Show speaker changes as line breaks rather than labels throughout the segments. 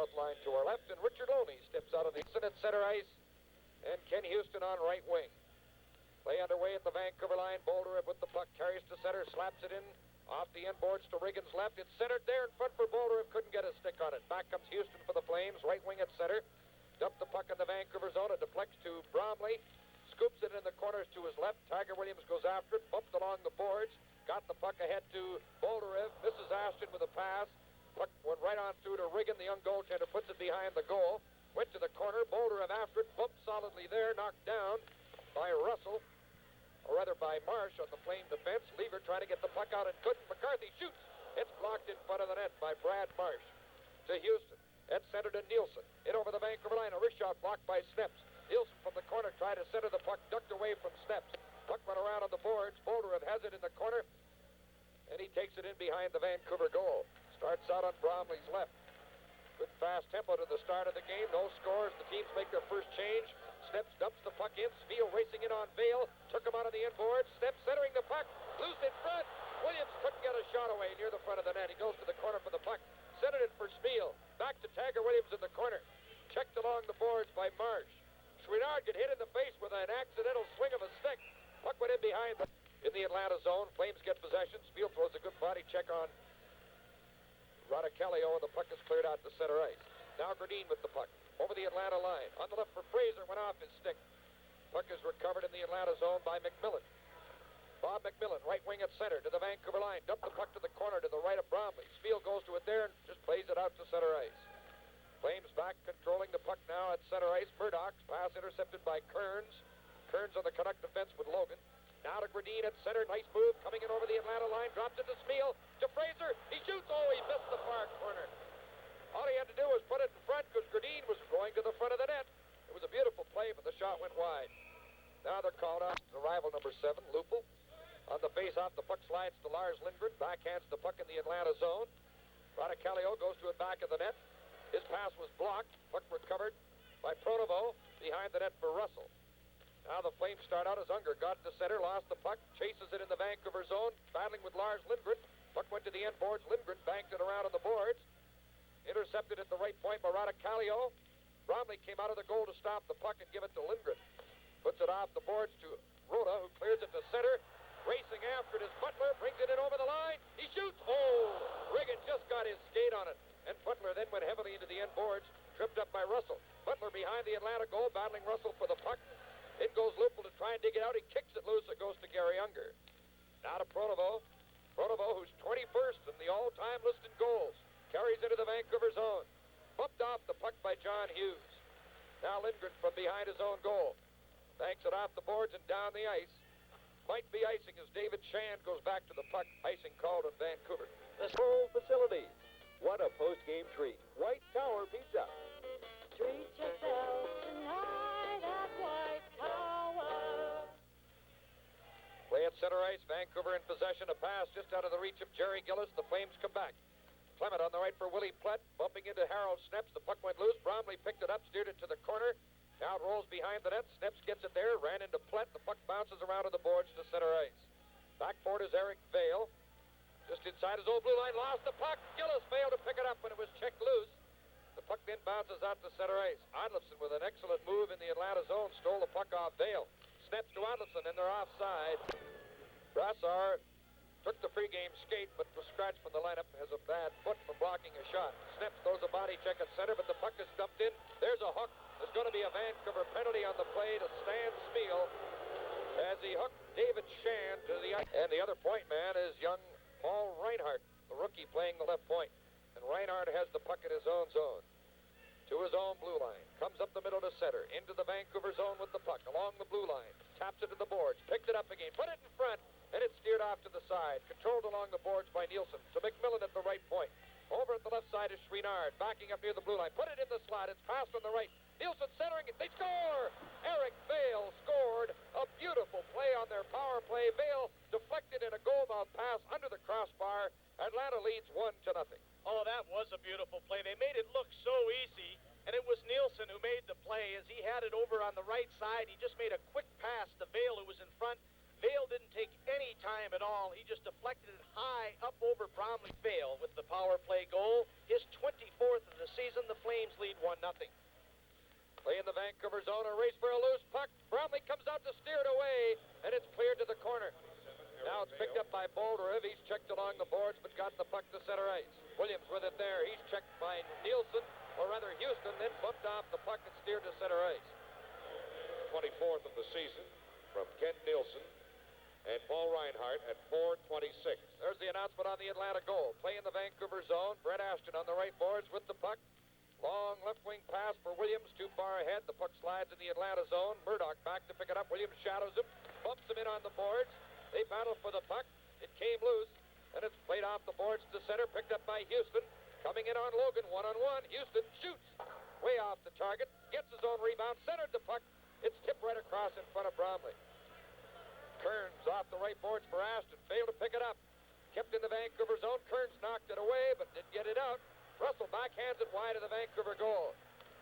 south line to our left, and Richard Loney steps out on the at center ice, and Ken Houston on right wing. Play underway at the Vancouver line. Boulder with the puck, carries to center, slaps it in off the end boards to Regan's left. It's centered there in front for Boulder, couldn't get a stick on it. Back comes Houston for the Flames, right wing at center. Dumped the puck in the Vancouver zone. It deflects to Bromley. Scoops it in the corners to his left. Tiger Williams goes after it, bumped along the boards. Got the puck ahead to Bolderev. Misses Ashton with a pass. Puck went right on through to Regan, the young goaltender, puts it behind the goal. Went to the corner. Bolderev after it, bumped solidly there, knocked down by Russell. Or rather by Marsh on the Flame defense. Lever trying to get the puck out and couldn't. McCarthy shoots. It's blocked in front of the net by Brad Marsh. To Houston. It's centered to Nielsen. In over the Vancouver line. A wrist shot blocked by Sneps. Nielsen from the corner tried to center the puck. Ducked away from Sneps. Puck went around on the boards. Bolderev has it in the corner. And he takes it in behind the Vancouver goal. Starts out on Bromley's left. Good fast tempo to the start of the game. No scores. The teams make their first change. Sneps dumps the puck in. Spiel racing in on Vale. Took him out of the inboard. Sneps centering the puck. Loose in front. Williams couldn't get a shot away near the front of the net. He goes to the corner for the puck. Centered it for Spiel. Back to Tiger Williams in the corner. Checked along the boards by Marsh. Chouinard get hit in the face with an accidental swing of a stick. Puck went in behind them. In the Atlanta zone, Flames get possession. Spiel throws a good body check on Radicalio, and the puck is cleared out to center ice. Now Gradin with the puck. Over the Atlanta line. On the left for Fraser, went off his stick. Puck is recovered in the Atlanta zone by McMillan. Bob McMillan, right wing at center to the Vancouver line. Dumped the puck to the corner to the right of Bromley. Spiel goes to it there and just plays it out to center ice. Flames back controlling the puck now at center ice. Murdoch's pass intercepted by Kearns. Kearns on the Canuck defense with Logan. Now to Gradin at center. Nice move coming in over the Atlanta line. Drops it to Spiel. To Fraser. He shoots. Oh, he missed the far corner. All he had to do was put it in front because Gradin was going to the front of the net. It was a beautiful play, but the shot went wide. Now they're called out. The rival number 7, Lupel. On the face-off, the puck slides to Lars Lindgren. Backhands the puck in the Atlanta zone. Radicalio goes to it back of the net. His pass was blocked. Puck recovered by Pronovo behind the net for Russell. Now the Flames start out as Unger got to center, lost the puck, chases it in the Vancouver zone, battling with Lars Lindgren. Puck went to the end boards. Lindgren banked it around on the boards. Intercepted at the right point by Radicalio. Bromley came out of the goal to stop the puck and give it to Lindgren. Puts it off the boards to Rhoda, who clears it to center. Racing after it is Butler, brings it in over the line. He shoots. Oh, Regan just got his skate on it. And Butler then went heavily into the end boards, tripped up by Russell. Butler behind the Atlanta goal, battling Russell for the puck. In goes Lupel to try and dig it out. He kicks it loose. It goes to Gary Unger. Now to Pronovo. Pronovo, who's 21st in the all-time list in goals, carries into the Vancouver zone. Bumped off the puck by John Hughes. Now Lindgren from behind his own goal. Banks it off the boards and down the ice. Might be icing as David Shand goes back to the puck. Icing called in Vancouver.
The whole facilities. What a post-game treat. White Tower Pizza.
Treat yourself tonight at White Tower.
Play at center ice. Vancouver in possession. A pass just out of the reach of Jerry Gillis. The Flames come back. Clement on the right for Willie Plett. Bumping into Harold Sneps. The puck went loose. Bromley picked it up, steered it to the corner. Now it rolls behind the net. Sneps gets it there. Ran into Plett. The puck bounces around on the boards to center ice. Backboard is Eric Vale. Just inside his old blue line. Lost the puck. Gillis failed to pick it up when it was checked loose. The puck then bounces out to center ice. Odlefson with an excellent move in the Atlanta zone. Stole the puck off Vale. Snaps to Odlefson and they're offside. Brassard took the pregame skate but was scratched from the lineup. Has a bad foot from blocking a shot. Snaps throws a body check at center, but the puck is dumped in. There's a hook. There's going to be a Vancouver penalty on the play to Stan Spiel as he hooked David Shand to the ice. And the other point man is young Paul Reinhardt, the rookie playing the left point. And Reinhardt has the puck in his own zone. To his own blue line. Comes up the middle to center. Into the Vancouver zone with the puck. Along the blue line. Taps it to the boards. Picked it up again. Put it in front. And it's steered off to the side. Controlled along the boards by Nielsen. To McMillan at the right point. Over at the left side is Chouinard. Backing up near the blue line. Put it in the slot. It's passed on the right. Nielsen centering it. They score! Eric Vale scored a beautiful play on their power play. Vale deflected in a goal-mouth pass under the crossbar. Atlanta leads 1-0.
Oh, that was a beautiful play. They made it look so easy, and it was Nielsen who made the play as he had it over on the right side. He just made a quick pass to Vale, who was in front. Vale didn't take any time at all. He just deflected it high up over Bromley. Vale with the power play goal, his 24th of the season. and the Flames lead 1-0.
Play in the Vancouver zone, a race for a loose puck. Bromley comes out to steer it away, and it's cleared to the corner. Now it's picked up by Bolderev. He's checked along the boards, but got the puck to center ice. Williams with it there. He's checked by Nielsen, or rather Houston, then bumped off the puck and steered to center ice.
24th of the season from Ken Nielsen and Paul Reinhardt at 4:26.
There's the announcement on the Atlanta goal. Play in the Vancouver zone. Brett Ashton on the right boards with the puck. Long left wing pass for Williams, too far ahead. The puck slides in the Atlanta zone. Murdoch back to pick it up. Williams shadows him, bumps him in on the boards. They battle for the puck. It came loose, and it's played off the boards to center, picked up by Houston. Coming in on Logan, one-on-one. Houston shoots way off the target, gets his own rebound, centered the puck. It's tipped right across in front of Bromley. Kearns off the right boards for Ashton, failed to pick it up. Kept in the Vancouver zone. Kearns knocked it away, but didn't get it out. Russell backhands it wide of the Vancouver goal.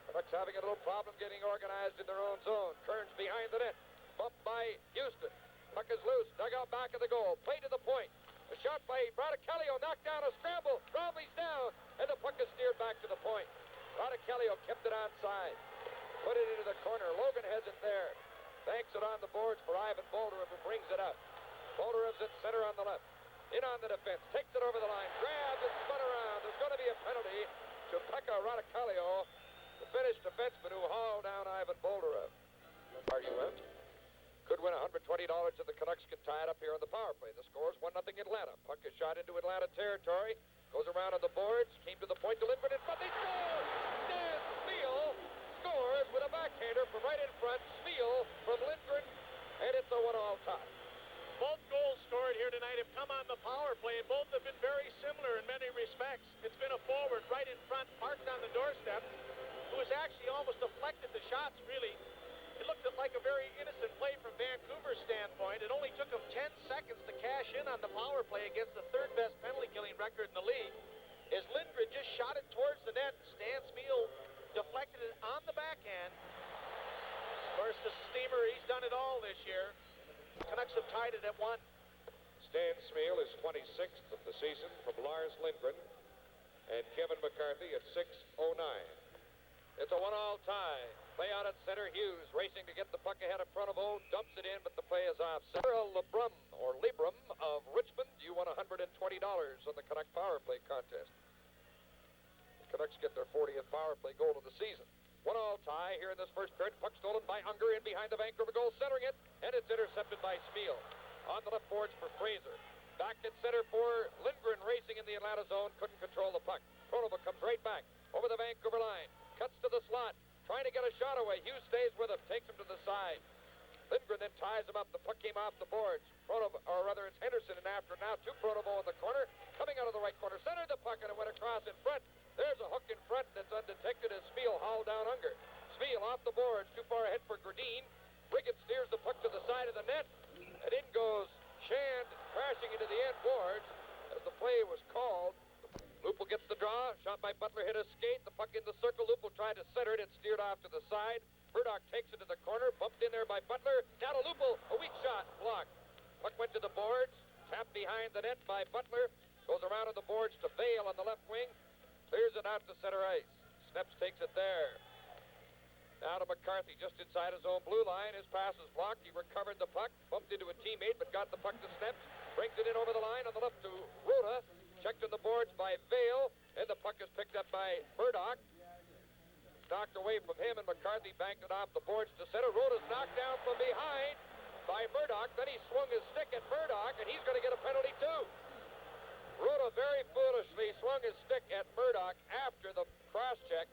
Canucks having a little problem getting organized in their own zone. Kearns behind the net. Bumped by Houston. Puck is loose. Dug out back of the goal. Play to the point. A shot by Radicalio. Knocked down a scramble. Bromley's down. And the puck is steered back to the point. Radicalio kept it onside. Put it into the corner. Logan has it there. Banks it on the boards for Ivan Bolderev, who brings it up. Bolderev's at center on the left. In on the defense, takes it over the line, grabs and spun around. There's going to be a penalty to Pekka Radicalio, the Finnish defenseman who hauled down Ivan Bolderev. RUF could win $120 if the Canucks can tie it up here on the power play. The score is 1-0 Atlanta. Puck is shot into Atlanta territory, goes around on the boards, came to the point to Lindgren in front. They score! Dan Spiel scores with a backhander from right in front. Spiel from Lindgren, and it's a 1-all tie.
Both goals scored here tonight have come on the power play, and both have been very similar in many respects. It's been a forward right in front, parked on the doorstep, who has actually almost deflected the shots, really. It looked like a very innocent play from Vancouver's standpoint. It only took them 10 seconds to cash in on the power play against the third-best penalty-killing record in the league. As Lindgren just shot it towards the net, Stan Spiel deflected it on the backhand. Of course, the steamer, he's done it all this year. Canucks have tied it at 1.
Stan Smeal is 26th of the season from Lars Lindgren and Kevin McCarthy at 6:09.
It's a 1-all tie. Play out at center. Hughes racing to get the puck ahead of Pronovo. Dumps it in, but the play is off. Sarah Lebrum of Richmond. You won $120 on the Canuck power play contest. The Canucks get their 40th power play goal of the season. 1-all tie here in this first period. Puck stolen by Unger in behind the Vancouver goal, centering it, and it's intercepted by Spiel. On the left boards for Fraser. Back at center for Lindgren, racing in the Atlanta zone, couldn't control the puck. Pronovo comes right back over the Vancouver line, cuts to the slot, trying to get a shot away. Hughes stays with him, takes him to the side. Lindgren then ties him up. The puck came off the boards. Pronovo, or rather it's Henderson, and after now to Pronovo in the corner, coming out of the right corner, centered the puck, and it went across in front. There's a hook in front that's undetected as Spiel hauled down Unger. Spiel off the boards, too far ahead for Gradine. Riggins steers the puck to the side of the net, and in goes Shand, crashing into the end boards as the play was called. Lupul gets the draw. Shot by Butler, hit a skate. The puck in the circle. Lupul tried to center it. It steered off to the side. Murdoch takes it to the corner. Bumped in there by Butler. Now to Lupul. A weak shot. Blocked. Puck went to the boards. Tapped behind the net by Butler. Goes around on the boards to Vale on the left wing. Clears it out to center ice. Sneps takes it there. Now to McCarthy, just inside his own blue line. His pass is blocked. He recovered the puck. Bumped into a teammate, but got the puck to Sneps. Brings it in over the line on the left to Rhoda. Checked on the boards by Vale, and the puck is picked up by Murdoch. Knocked away from him, and McCarthy banked it off the boards to center. Rhoda's knocked down from behind by Murdoch. Then he swung his stick at Murdoch, and he's going to get a penalty too. Rhoda very foolishly swung his stick at Murdoch after the cross-check.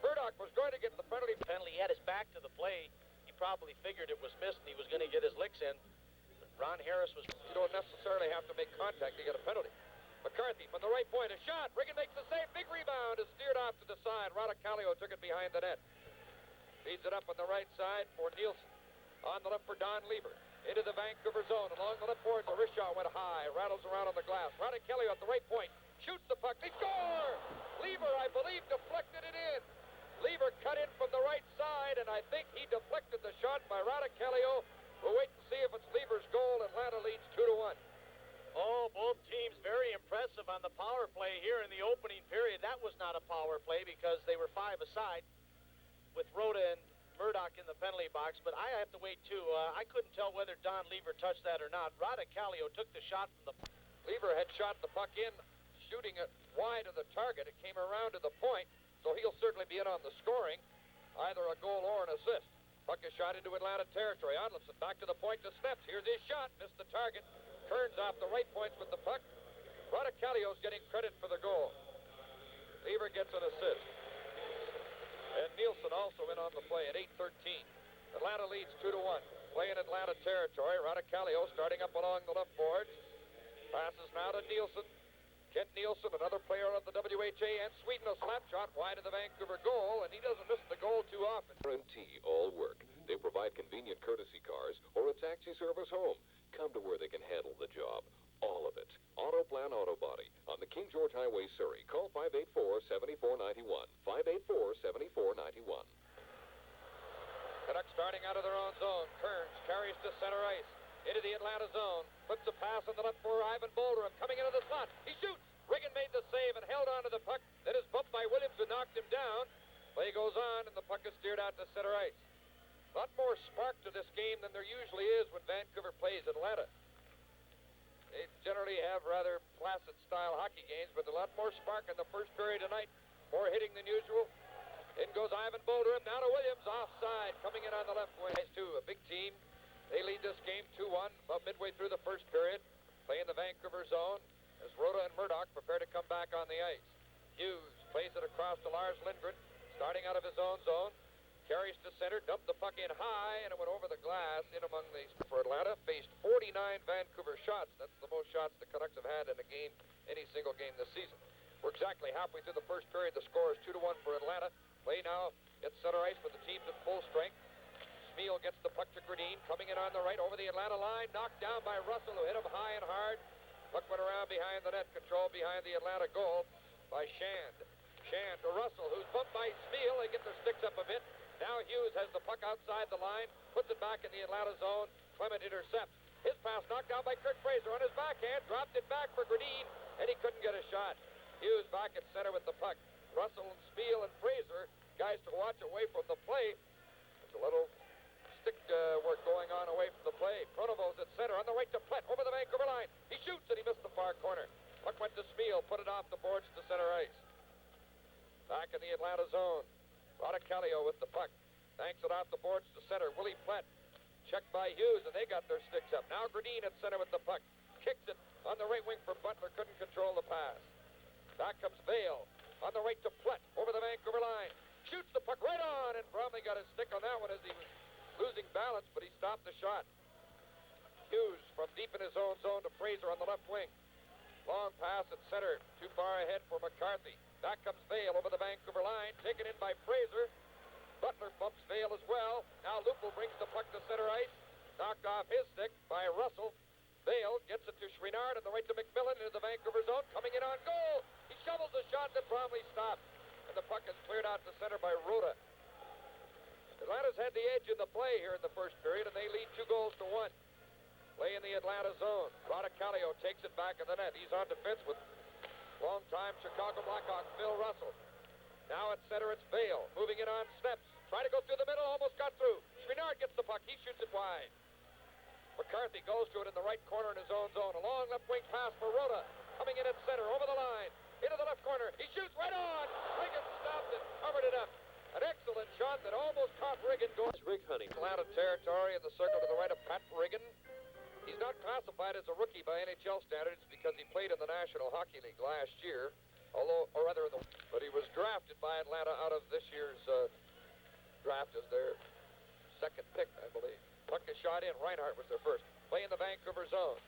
Murdoch was going to get the penalty.
He had his back to the play. He probably figured it was missed, and he was going to get his licks in. But Ron Harris was...
You don't necessarily have to make contact to get a penalty. McCarthy from the right point, a shot. Riggin makes the save. Big rebound is steered off to the side. Radicalio took it behind the net. Feeds it up on the right side for Nielsen. On the left for Don Lieber. Into the Vancouver zone. Along the left boards, Rishaw went high. Rattles around on the glass. Radicalio at the right point. Shoots the puck. They score! Lieber, I believe, deflected it in. Lieber cut in from the right side, and I think he deflected the shot by Radicalio. We'll wait and see if it's Lieber's goal. Atlanta leads 2-1.
Oh, both teams very impressive on the power play here in the opening period. That was not a power play because they were were 5 aside with Rhoda and Murdoch in the penalty box, but I have to wait too. I couldn't tell whether Don Lever touched that or not. Rada Kallio took the shot from the...
Lever had shot the puck in, shooting it wide of the target. It came around to the point, so he'll certainly be in on the scoring, either a goal or an assist. Puck is shot into Atlanta territory. Odlinson back to the point to Steps. Here's his shot. Missed the target. Kearns off the right points with the puck. Rada Kallio's getting credit for the goal. Lever gets an assist. And Nielsen also in on the play at 8:13. Atlanta leads 2-1. Play in Atlanta territory. Rada Kallio starting up along the left boards. Passes now to Nielsen. Kent Nielsen, another player of the WHA, and Sweden, a slap shot wide of the Vancouver goal, and he doesn't miss the goal too often.
Guarantee all work. They provide convenient courtesy cars or a taxi service home. Come to where they can handle the job. All of it. Autoplan Auto Body on the King George Highway, Surrey. Call 584-7491. 584-7491.
Canucks starting out of their own zone. Kearns carries to center ice. Into the Atlanta zone. Puts a pass on the left for Ivan Bolderum. Coming into the slot. He shoots. Riggin made the save and held on to the puck. Then is bumped by Williams who knocked him down. Play goes on and the puck is steered out to center ice. A lot more spark to this game than there usually is when Vancouver plays Atlanta. They generally have rather placid style hockey games, but a lot more spark in the first period tonight. More hitting than usual. In goes Ivan Bolderum. Now to Williams. Offside. Coming in on the left wing. Too, a big team. They lead this game 2-1 about midway through the first period. Play in the Vancouver zone as Rhoda and Murdoch prepare to come back on the ice. Hughes plays it across to Lars Lindgren, starting out of his own zone. Carries to center, dumped the puck in high, and it went over the glass in among these. For Atlanta, faced 49 Vancouver shots. That's the most shots the Canucks have had in a game, any single game this season. We're exactly halfway through the first period. The score is 2-1 for Atlanta. Play now at center ice with the teams at full strength. Smeal gets the puck to Gradine, coming in on the right over the Atlanta line, knocked down by Russell, who hit him high and hard. Puck went around behind the net, controlled behind the Atlanta goal by Shand. Shand to Russell, who's bumped by Smeal. They get their sticks up a bit. Now Hughes has the puck outside the line, puts it back in the Atlanta zone. Clement intercepts. His pass knocked down by Kirk Fraser on his backhand, dropped it back for Gradine, and he couldn't get a shot. Hughes back at center with the puck. Russell and Smeal and Fraser, guys to watch away from the play. There's a little stick work going on away from the play. Pronovo's at center on the right to Plett over the Vancouver line. He shoots and he missed the far corner. Puck went to Smeal, put it off the boards to center ice. Back in the Atlanta zone. Rada Kallio with the puck. Banks it off the boards to center. Willie Plett. Checked by Hughes and they got their sticks up. Now Gradine at center with the puck. Kicks it on the right wing for Butler. Couldn't control the pass. Back comes Vale on the right to Plett over the Vancouver line. Shoots the puck right on and Bromley got his stick on that one as he was losing balance, but he stopped the shot. Hughes from deep in his own zone to Fraser on the left wing. Long pass at center, too far ahead for McCarthy. Back comes Vale over the Vancouver line, taken in by Fraser. Butler bumps Vale as well. Now Lupul brings the puck to center ice. Knocked off his stick by Russell. Vale gets it to Chouinard on the right to McMillan into the Vancouver zone. Coming in on goal. He shovels the shot that Bromley stopped. And the puck is cleared out to center by Rhoda. Atlanta's had the edge in the play here in the first period, and they lead 2-1. Play in the Atlanta zone. Rada Kallio takes it back in the net. He's on defense with longtime Chicago Blackhawk Phil Russell. Now at center, it's Vale. Moving it on Steps. Trying to go through the middle, almost got through. Chouinard gets the puck. He shoots it wide. McCarthy goes to it in the right corner in his own zone. A long left wing pass for Rhoda. Coming in at center, over the line. Into the left corner. He shoots right on. Riggin stopped it, covered it up. An excellent shot that almost caught Riggin going.
Rick Honey.
Atlanta territory in the circle to the right of Pat Riggin. He's not classified as a rookie by NHL standards because he played in the National Hockey League last year, but he was drafted by Atlanta out of this year's draft as their second pick, I believe. Puck is shot in. Reinhart was their first. Play in the Vancouver zone.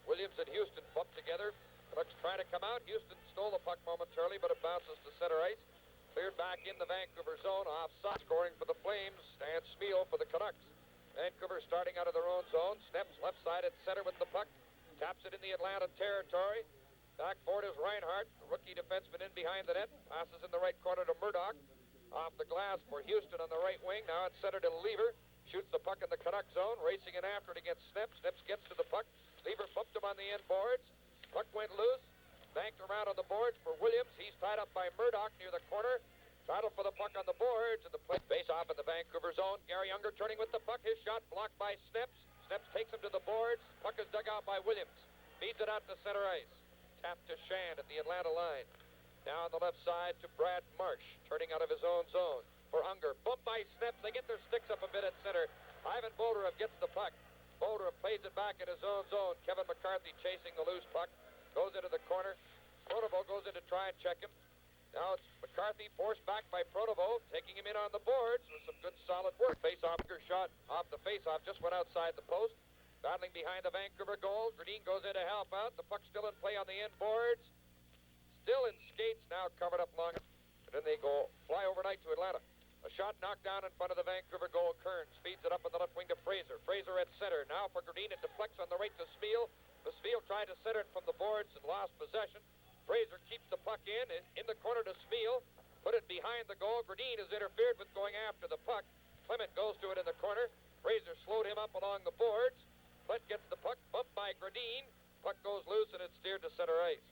Williams and Houston bumped together. Canucks trying to come out. Houston stole the puck momentarily, but it bounces to center ice. Cleared back in the Vancouver zone. Offside. Scoring for the Flames. Stan Smeal for the Canucks. Vancouver starting out of their own zone. Steps left side at center with the puck. Taps it in the Atlanta territory. Back forward is Reinhart. The rookie defenseman in behind the net. Passes in the right corner to Murdoch. Off the glass for Houston on the right wing. Now it's center to Lever. Shoots the puck in the Canuck zone. Racing in after it against Steps. Steps gets to the puck. Lever bumped him on the end boards. Puck went loose. banked around on the boards for Williams. He's tied up by Murdoch near the corner. Battle for the puck on the boards, and the play face off in the Vancouver zone. Gary Unger turning with the puck. His shot blocked by Sneps. Sneps takes him to the boards. Puck is dug out by Williams. Feeds it out to center ice. Tap to Shand at the Atlanta line. Now on the left side to Brad Marsh, turning out of his own zone for Unger. Bumped by Sneps. They get their sticks up a bit at center. Ivan Bolderev gets the puck. Bolderev plays it back in his own zone. Kevin McCarthy chasing the loose puck. Goes into the corner. Pronovo goes in to try and check him. Now it's McCarthy forced back by Pronovo, taking him in on the boards with some good solid work. Face-off shot off the face-off, just went outside the post. Battling behind the Vancouver goal. Gradin goes in to help out. The puck still in play on the end boards. Still in skates, now covered up long. And then they go fly overnight to Atlanta. A shot knocked down in front of the Vancouver goal. Kearns feeds it up on the left wing to Fraser. Fraser at center. Now for Gradin, it deflects on the right to Spiel. The Spiel tried to center it from the boards and lost possession. Fraser keeps the puck in the corner to Spiel. Put it behind the goal. Gradin is interfered with going after the puck. Clement goes to it in the corner. Fraser slowed him up along the boards. Clement gets the puck, bumped by Gradin. Puck goes loose and it's steered to center ice.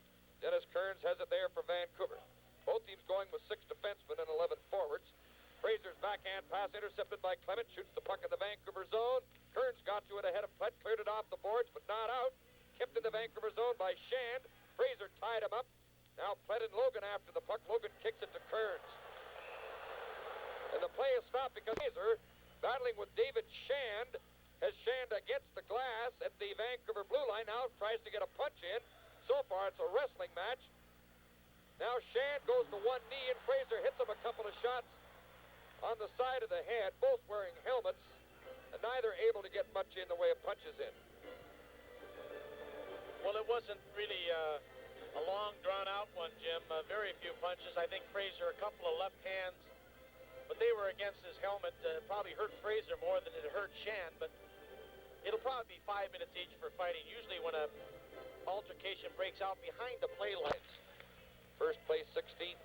Dennis Kearns has it there for Vancouver. Both teams going with 6 defensemen and 11 forwards. Fraser's backhand pass intercepted by Clement. Shoots the puck in the Vancouver zone. Kearns got to it ahead of Plett. Cleared it off the boards, but not out. Kept in the Vancouver zone by Shand. Fraser tied him up. Now Plett and Logan after the puck. Logan kicks it to Kearns. And the play is stopped because Fraser, battling with David Shand, has Shand against the glass at the Vancouver blue line. Now tries to get a punch in. So far it's a wrestling match. Now Shand goes to one knee and Fraser hits him a couple of shots on the side of the head, both wearing helmets, and neither able to get much in the way of punches in.
Well, it wasn't really a long, drawn-out one, Jim. Very few punches. I think Fraser, a couple of left hands, but they were against his helmet. Probably hurt Fraser more than it hurt Shand, but it'll probably be 5 minutes each for fighting. Usually when a altercation breaks out behind the play lines.
First place 16th,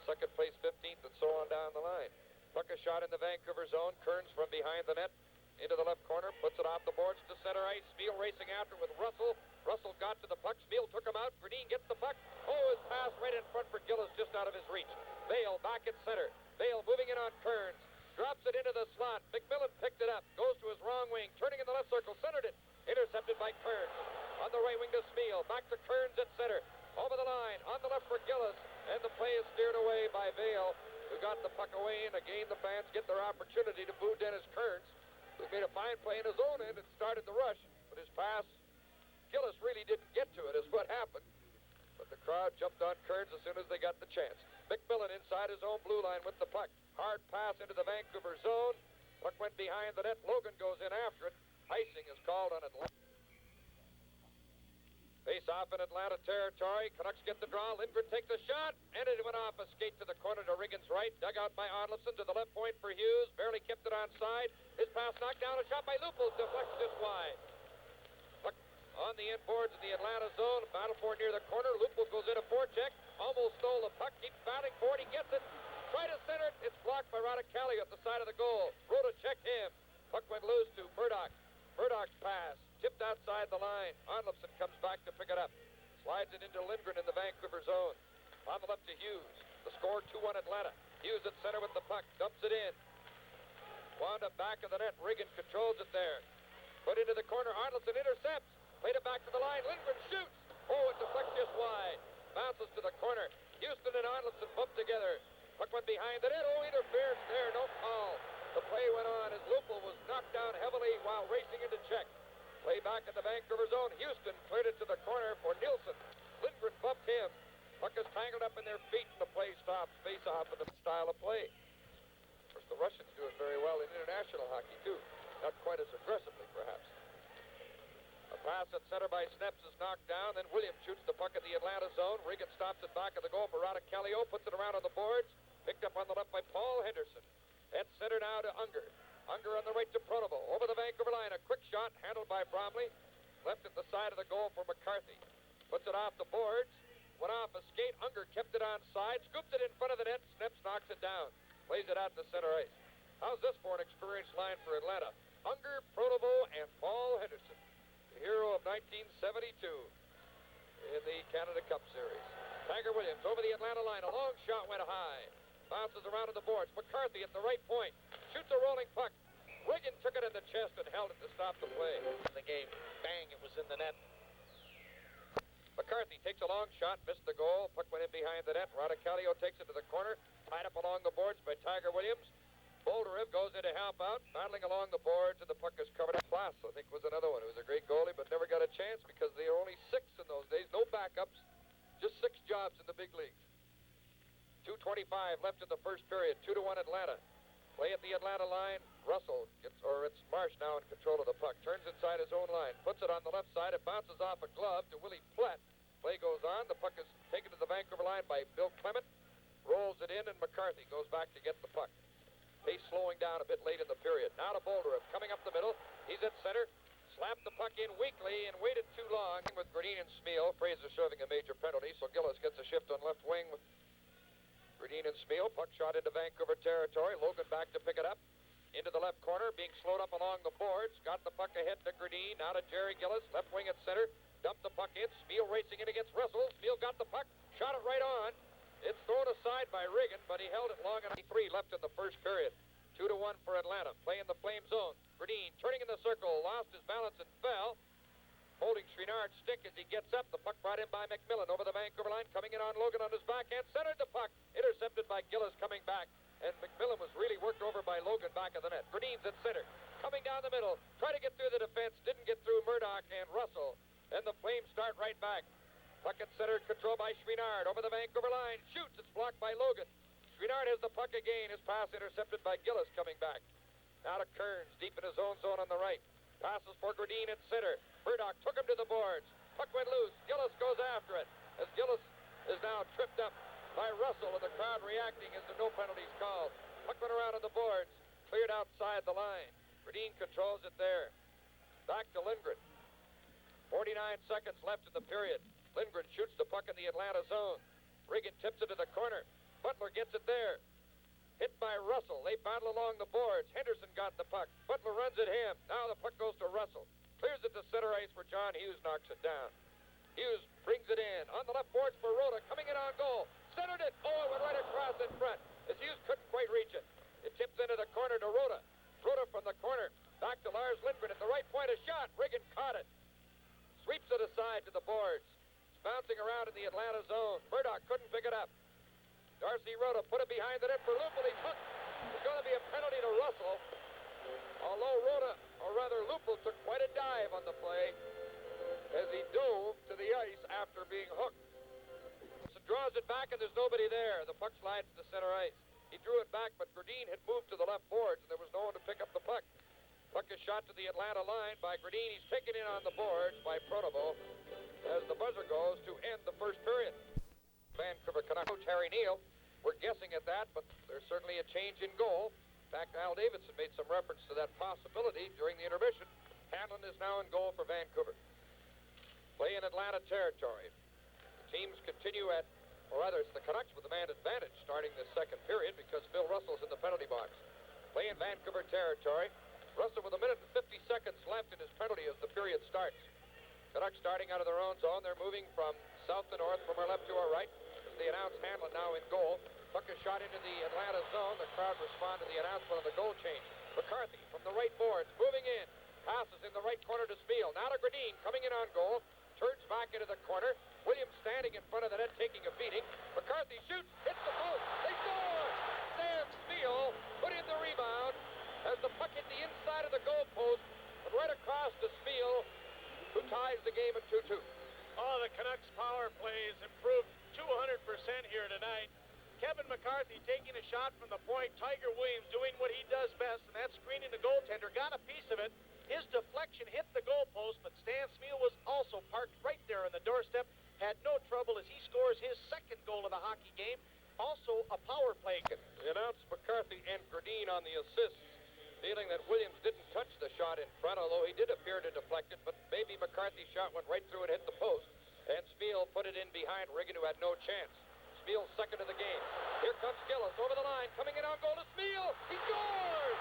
second place 15th, and so on down the line. Puck a shot in the Vancouver zone. Kearns from behind the net into the left corner, puts it off the boards to center ice. Spiel racing after with Russell. Russell got to the puck. Spiel took him out. Gradin gets the puck. Oh, his pass right in front for Gillis, just out of his reach. Bale back at center. Bale moving in on Kearns. Drops it into the slot. McMillan picked it up. Goes to his wrong wing. Turning in the left circle. Centered it. Intercepted by Kearns. On the right wing to Spiel. Back to Kearns at center. Over the line. On the left for Gillis. And the play is steered away by Bale, who got the puck away. And again, the fans get their opportunity to boo Dennis Kearns, who made a fine play in his own end and started the rush. But his pass, Gillis really didn't get to it, is what happened. But the crowd jumped on Kearns as soon as they got the chance. McMillan inside his own blue line with the puck. Hard pass into the Vancouver zone. Puck went behind the net. Logan goes in after it. Icing is called on Atlanta. Face off in Atlanta territory. Canucks get the draw. Lindgren takes a shot, and it went off a skate to the corner to Riggins' right. Dug out by Arnolfsson to the left point for Hughes. Barely kept it onside. His pass knocked down. A shot by Lupul. Deflects just wide. Puck on the end boards of the Atlanta zone. Battle for it near the corner. Lupul goes in a forecheck. Almost stole the puck. Keeps battling for it. He gets it. Try to center it. It's blocked by Radicali at the side of the goal. Rhoda checked him. Puck went loose to Murdoch. Murdoch's pass. Tipped outside the line. Arnolfsson comes back to pick it up. Slides it into Lindgren in the Vancouver zone. On the left to Hughes. The score 2-1 Atlanta. Hughes at center with the puck. Dumps it in. Wound up back of the net. Riggin controls it there. Put into the corner. Arnolfsson intercepts. Played it back to the line. Lindgren shoots. Oh, it deflects just wide. Bounces to the corner. Houston and Arnolfsson bumped together. Puck went behind the net. Oh, interference there. No call. The play went on as Lupul was knocked down heavily while racing into check. Play back in the Vancouver zone. Houston cleared it to the corner for Nielsen. Lindgren bumped him. Puck is tangled up in their feet, and the play stops. Face off in the style of play. Of course, the Russians do it very well in international hockey, too. Not quite as aggressively, perhaps. A pass at center by Sneps is knocked down. Then Williams shoots the puck in the Atlanta zone. Riggin stops it back of the goal for Radicalio. Puts it around on the boards. Picked up on the left by Paul Henderson. At center now to Unger. Unger on the right to Pronovo. Over the Vancouver line. A quick shot handled by Bromley. Left at the side of the goal for McCarthy. Puts it off the boards. Went off a skate. Unger kept it onside. Scooped it in front of the net. Sneps knocks it down. Plays it out to center ice. How's this for an experienced line for Atlanta? Unger, Pronovo, and Paul Henderson. The hero of 1972. in the Canada Cup Series. Tiger Williams over the Atlanta line. A long shot went high. Bounces around to the boards. McCarthy at the right point. Shoots a rolling puck. Riggin took it in the chest and held it to stop the play.
In the game, bang, it was in the net.
McCarthy takes a long shot, missed the goal. Puck went in behind the net. Radicalio takes it to the corner. Tied up along the boards by Tiger Williams. Bolderev goes in to help out, battling along the boards, and the puck is covered up. Klaas, I think, was another one who was a great goalie, but never got a chance because there were only 6 in those days. No backups, just 6 jobs in the big leagues. 2:25 left in the first period. 2-1 Atlanta. Play at the Atlanta line. Russell it's Marsh now in control of the puck. Turns inside his own line. Puts it on the left side. It bounces off a glove to Willie Flett. Play goes on. The puck is taken to the Vancouver line by Bill Clement. Rolls it in, and McCarthy goes back to get the puck. Pace slowing down a bit late in the period. Now to Bolderev. Coming up the middle. He's at center. Slapped the puck in weakly and waited too long with Gradin and Smeal. Fraser serving a major penalty, so Gillis gets a shift on left wing with Gradin and Smeal. Puck shot into Vancouver territory. Logan back to pick it up. Into the left corner, being slowed up along the boards. Got the puck ahead to Gradin. Now to Jerry Gillis. Left wing at center. Dumped the puck in. Smeal racing in against Russell. Smeal got the puck. Shot it right on. It's thrown aside by Riggin, but he held it long enough. 3 left in the first period. 2-1 for Atlanta. Play in the flame zone. Gradin turning in the circle. Lost his balance and fell. Holding Chouinard's stick as he gets up. The puck brought in by McMillan over the Vancouver line. Coming in on Logan on his backhand. Centered the puck. Intercepted by Gillis coming back. And McMillan was really worked over by Logan back of the net. Gradin's at center. Coming down the middle. Try to get through the defense. Didn't get through Murdoch and Russell. And the Flames start right back. Puck at center. Control by Chouinard. Over the Vancouver line. Shoots. It's blocked by Logan. Chouinard has the puck again. His pass intercepted by Gillis coming back. Now to Kearns. Deep in his own zone on the right. Passes for Gradin at center. Murdoch took him to the boards. Puck went loose. Gillis goes after it. As Gillis is now tripped up by Russell, and the crowd reacting as the no penalties called. Puck went around on the boards. Cleared outside the line. Gradin controls it there. Back to Lindgren. 49 seconds left in the period. Lindgren shoots the puck in the Atlanta zone. Riggin tips it to the corner. Butler gets it there. Hit by Russell. They battle along the boards. Henderson got the puck. Butler runs at him. Now the puck goes to Russell. Clears it to center ice where John Hughes knocks it down. Hughes brings it in. On the left boards for Rota. Coming in on goal. Centered it. Oh, it went right across in front. As Hughes couldn't quite reach it. It tips into the corner to Rota. Rota from the corner. Back to Lars Lindgren at the right point. A shot. Riggin caught it. Sweeps it aside to the boards. It's bouncing around in the Atlanta zone. Murdoch couldn't pick it up. Darcy Rota put it behind the net for Lupul. He took. There's going to be a penalty to Russell. Although Rota, or rather Lupul, took quite a dive on the play as he dove to the ice after being hooked. So draws it back and there's nobody there. The puck slides to center ice. He drew it back, but Gradin had moved to the left boards and there was no one to pick up the puck. Puck is shot to the Atlanta line by Gradin. He's taken in on the boards by Pronovo as the buzzer goes to end the first period. Vancouver Canucks coach Harry Neal. We're guessing at that, but there's certainly a change in goal. In fact, Al Davidson made some reference to that possibility during the intermission. Hanlon is now in goal for Vancouver. Play in Atlanta territory. The teams continue at, or rather, it's the Canucks with the man advantage starting this second period because Phil Russell's in the penalty box. Play in Vancouver territory. Russell with 1 minute and 50 seconds left in his penalty as the period starts. Canucks starting out of their own zone. They're moving from south to north, from our left to our right. They announce Hanlon now in goal. Puck is shot into the Atlanta zone. The crowd respond to the announcement of the goal change. McCarthy from the right boards, moving in. Passes in the right corner to Smeal. Now to Gradin, coming in on goal. Turns back into the corner. Williams standing in front of the net, taking a beating. McCarthy shoots, hits the post. They score! Sam Smeal put in the rebound as the puck hit the inside of the goal post and right across to Smeal, who ties the game at 2-2.
Oh, the Canucks power play has improved 200% here tonight. Kevin McCarthy taking a shot from the point. Tiger Williams doing what he does best, and that's screening the goaltender. Got a piece of it. His deflection hit the goalpost, but Stan Smeal was also parked right there on the doorstep. Had no trouble as he scores his second goal of the hockey game. Also a power play.
Announced McCarthy and Gradin on the assists, feeling that Williams didn't touch the shot in front, although he did appear to deflect it, but maybe McCarthy's shot went right through and hit the post. And Smeal put it in behind Riggin, who had no chance. Smeal's second of the game. Here comes Gillis over the line, coming in on goal to Smeal. He scores!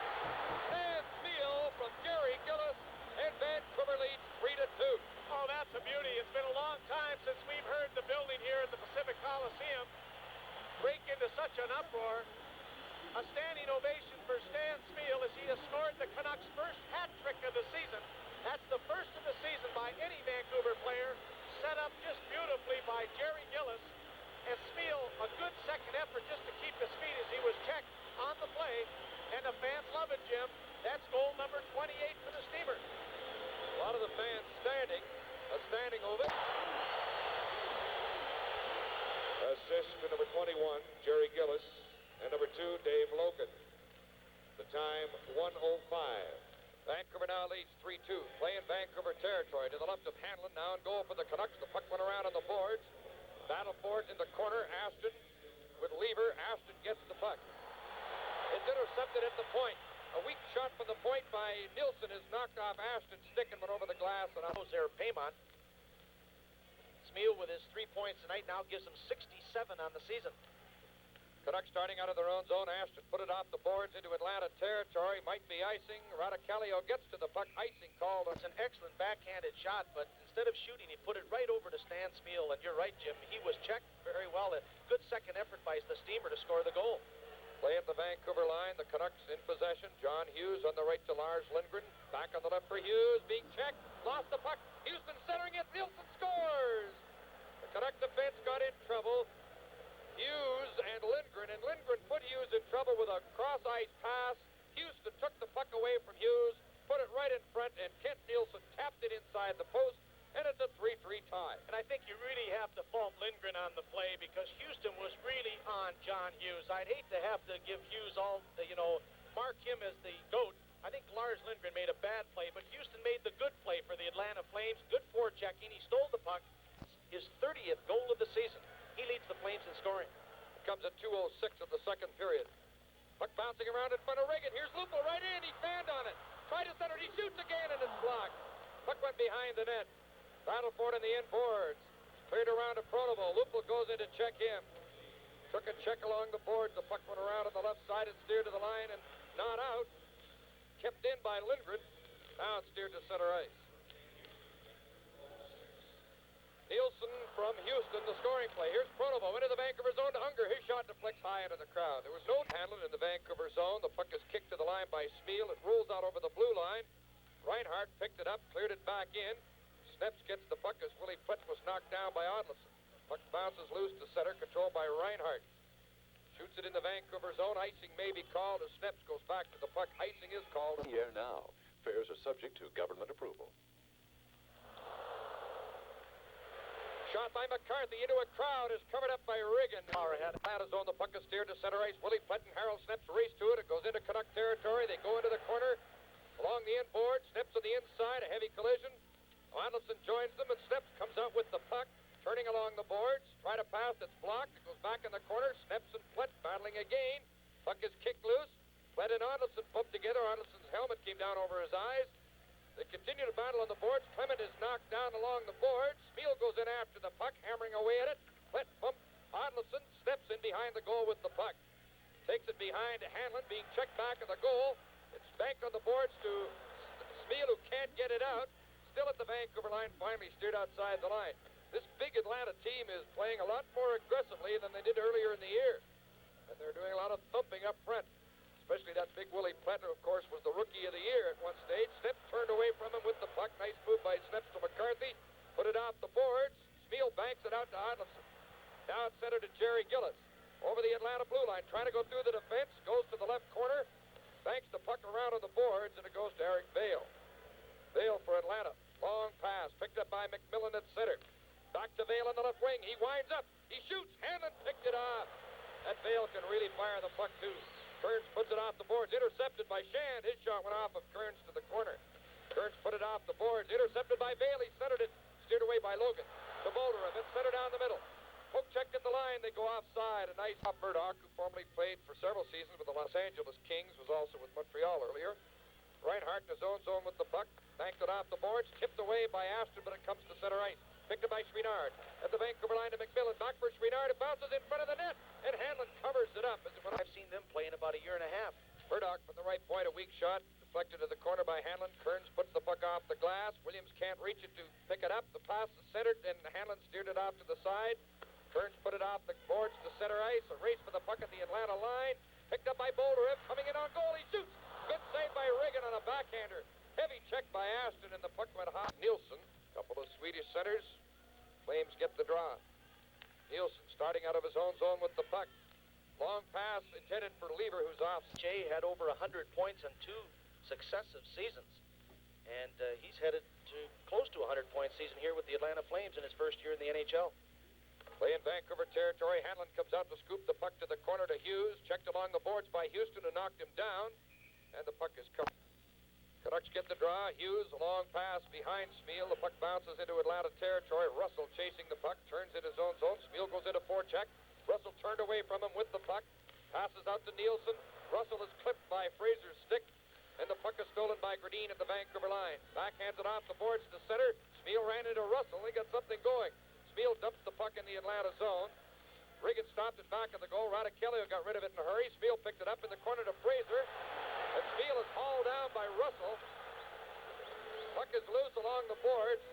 And Smeal from Jerry Gillis, and Vancouver leads 3-2.
Oh, that's a beauty. It's been a long time since we've heard the building here at the Pacific Coliseum break into such an uproar. A standing ovation for Stan Smeel as he has scored the Canucks' first hat trick of the season. That's the first of the season by any Vancouver player, set up just beautifully by Jerry Gillis. And Smeel, a good second effort just to keep his feet as he was checked on the play. And the fans love it, Jim. That's goal number 28 for the Steamer.
A lot of the fans standing. A standing ovation.
Assist to number 21, Jerry Gillis, and number 2, Dave Logan. The time, 1:05.
Vancouver now leads 3-2. Play in Vancouver territory. To the left of Hanlon, now in goal for the Canucks. The puck went around on the boards. Battle for it in the corner. Ashton with Lever. Ashton gets the puck. It's intercepted at the point. A weak shot from the point by Nielsen is knocked off Ashton's stick and went over the glass and out.
There, Paymont. Smeel with his 3 points tonight now gives him 67 on the season.
Canucks starting out of their own zone. Ashton put it off the boards into Atlanta territory. Might be icing. Radicalio gets to the puck. Icing called.
It's an excellent backhanded shot, but instead of shooting, he put it right over to Stan Smeel. And you're right, Jim. He was checked very well. A good second effort by the Steamer to score the goal.
Play at the Vancouver line. The Canucks in possession. John Hughes on the right to Lars Lindgren. Back on the left for Hughes. Being checked. Lost the puck. Houston centering it. Nielsen scores. The Canuck defense got in trouble. Hughes and Lindgren put Hughes in trouble with a cross-ice pass. Houston took the puck away from Hughes, put it right in front, and Kent Nielsen tapped it inside the post, and it's a 3-3 tie.
And I think you really have to fault Lindgren on the play because Houston was really on John Hughes. I'd hate to have to give Hughes all the, mark him as the GOAT. I think Lars Lindgren made a bad play, but Houston made the good play for the Atlanta Flames. Good forechecking. He stole the puck. His 30th goal of the season. He leads the Flames in scoring.
It comes at 2:06 of the second period. Puck bouncing around in front of Reagan. Here's Lupul right in. He fanned on it. Tried to center it. He shoots again, and it's blocked. Puck went behind the net. Battle for it in the end boards. Cleared around to Pronovo. Lupul goes in to check him. Took a check along the boards. The puck went around on the left side and steered to the line and not out. Kept in by Lindgren. Now it's steered to center ice. Nielsen from Houston, the scoring play. Here's Pronovo into the Vancouver zone to Unger. His shot deflects high into the crowd. There was no handling in the Vancouver zone. The puck is kicked to the line by Smeel. It rolls out over the blue line. Reinhardt picked it up, cleared it back in. Sneps gets the puck as Willie Plett was knocked down by Odlison. Puck bounces loose to center, controlled by Reinhardt. Shoots it in the Vancouver zone. Icing may be called as Sneps goes back to the puck. Icing is called.
Here now. Fares are subject to government approval.
Shot by McCarthy into a crowd is covered up by Reagan.
Power ahead.
Atlanta zone. The puck is steered to center ice. Willie Plett and Harold Sneps race to it. It goes into Canuck territory. They go into the corner along the inboard. Sneps on the inside. A heavy collision. Odlison joins them, and Sneps comes out with the puck, turning along the boards. Try to pass. It's blocked. It goes back in the corner. Sneps and Plett battling again. Puck is kicked loose. Plett and Odlison bumped together. Odlison's helmet came down over his eyes. They continue to battle on the boards. Clement is knocked down along the boards. Smeel goes in after the puck, hammering away at it. Plett bumped Odlison, steps in behind the goal with the puck. Takes it behind to Hanlon, being checked back at the goal. It's banked on the boards to Smeel, who can't get it out. Still at the Vancouver line, finally steered outside the line. This big Atlanta team is playing a lot more aggressively than they did earlier in the year. And they're doing a lot of thumping up front. Especially that big Willie Plett, who, of course, was the rookie of the year at one stage. Sneps turned away from him with the puck. Nice move by Sneps to McCarthy. Put it off the boards. Smeel banks it out to Odlison. Now it's centered to Jerry Gillis. Over the Atlanta blue line, trying to go through the defense. Goes to the left corner. Banks the puck around on the boards, and it goes to Eric Vale. Vale for Atlanta. Long pass. Picked up by McMillan at center. Back to Vale on the left wing. He winds up. He shoots. Hanlon picked it off. That Vale can really fire the puck, too. Kearns puts it off the boards, intercepted by Shand. His shot went off of Kearns to the corner. Kearns put it off the boards, intercepted by Bailey, centered it, steered away by Logan. To Bolderov, it's centered down the middle. Poke checked at the line, they go offside. A nice hop. Murdoch, who formerly played for several seasons with the Los Angeles Kings, was also with Montreal earlier. Reinhardt in his own zone with the puck, banked it off the boards, tipped away by Aston, but it comes to center ice. Picked up by Chouinard. At the Vancouver line to McMillan. Back for Chouinard. It bounces in front of the net. And Hanlon covers it up. As it went.
I've seen them play in about a year and a half.
Murdoch from the right point. A weak shot. deflected to the corner by Hanlon. Kearns puts the puck off the glass. Williams can't reach it to pick it up. The pass is centered, and Hanlon steered it off to the side. Kearns put it off the boards to center ice. A race for the puck at the Atlanta line. Picked up by Bolderev. Coming in on goal. He shoots. Good save by Regan on a backhander. Heavy check by Ashton, and the puck went high. Nielsen, couple of Swedish centers. Flames get the draw. Nielsen starting out of his own zone with the puck. Long pass intended for Lever, who's off.
Jay had over 100 points in 2 successive seasons. And he's headed to close to a 100-point season here with the Atlanta Flames in his first year in the NHL.
Play in Vancouver territory. Hanlon comes out to scoop the puck to the corner to Hughes. Checked along the boards by Houston, who knocked him down. And the puck is covered. Canucks get the draw. Hughes, a long pass behind Smeal. The puck bounces into Atlanta territory. Russell chasing the puck. Turns in his own zone. Smeal goes into forecheck. Russell turned away from him with the puck. Passes out to Nielsen. Russell is clipped by Fraser's stick. And the puck is stolen by Gradin at the Vancouver line. Backhands it off the boards to center. Smeal ran into Russell. He got something going. Smeal dumps the puck in the Atlanta zone. Regan stopped it back of the goal. Radicchio got rid of it in a hurry. Smeal picked it up in the corner to Fraser. And Smeal is hauled down by Russell. Puck is loose along the boards.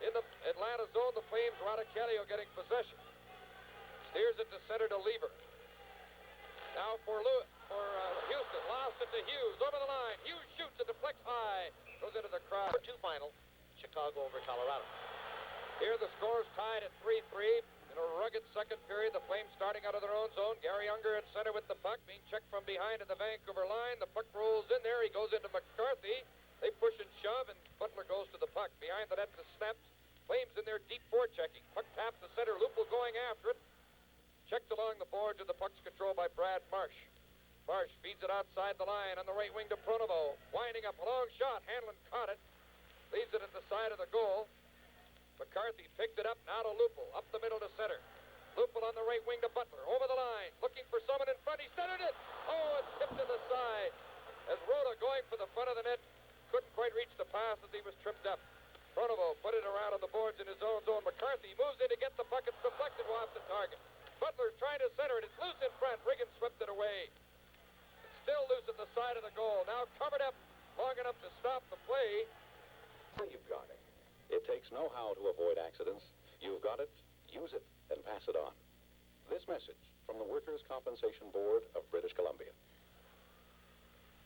In the Atlanta zone, the Flames, Radicchio getting possession. Steers it to center to Lever. Now for Houston. Lost it to Hughes. Over the line. Hughes shoots and deflects high. Goes into the crowd.
4-2 final. Chicago over Colorado.
Here the score's tied at 3-3. In a rugged second period, the Flames starting out of their own zone. Gary Unger at center with the puck, being checked from behind at the Vancouver line. The puck rolls in there. He goes into McCarthy. They push and shove, and Butler goes to the puck. Behind the net, the snaps. Flames in there deep forechecking. Puck tapped to center. Lupel going after it. Checked along the boards, and the puck's controlled by Brad Marsh. Marsh feeds it outside the line on the right wing to Pronovo. Winding up a long shot. Hanlon caught it. Leaves it at the side of the goal. McCarthy picked it up, now to Lupel, up the middle to center. Lupel on the right wing to Butler, over the line, looking for someone in front. He centered it. Oh, it's tipped to the side. As Rhoda going for the front of the net, couldn't quite reach the pass as he was tripped up. Pronovo put it around on the boards in his own zone. McCarthy moves in to get the puck. It's deflected off the target. Butler's trying to center it. It's loose in front. Riggin swept it away. It's still loose at the side of the goal. Now covered up long enough to stop the play.
You've got it. It takes know-how to avoid accidents. You've got it, use it, and pass it on. This message from the Workers' Compensation Board of British Columbia.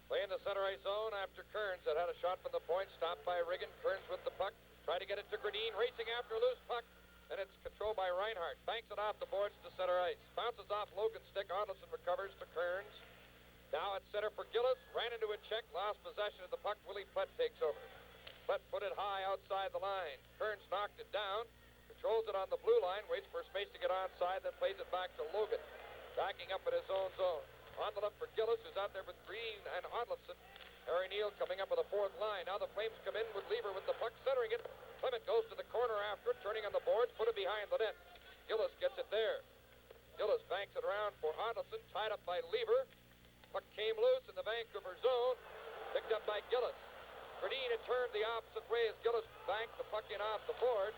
Play in the center ice zone after Kearns that had a shot from the point, stopped by Riggin. Kearns with the puck, tried to get it to Gradin, racing after a loose puck, and it's controlled by Reinhardt. Banks it off the boards to center ice. Bounces off Logan's stick. Arnoldson recovers to Kearns. Now at center for Gillis. Ran into a check, lost possession of the puck. Willie Plett takes over. Plett put it high outside the line. Kearns knocked it down, controls it on the blue line, waits for space to get onside, then plays it back to Logan. Backing up in his own zone. On the left for Gillis, who's out there with Green and Odlinson. Harry Neal coming up with a fourth line. Now the Flames come in with Lever with the puck, centering it. Clement goes to the corner after it, turning on the boards, put it behind the net. Gillis gets it there. Gillis banks it around for Odlinson, tied up by Lever. Puck came loose in the Vancouver zone, picked up by Gillis. Gradin had turned the opposite way as Gillis banked the puck in off the board.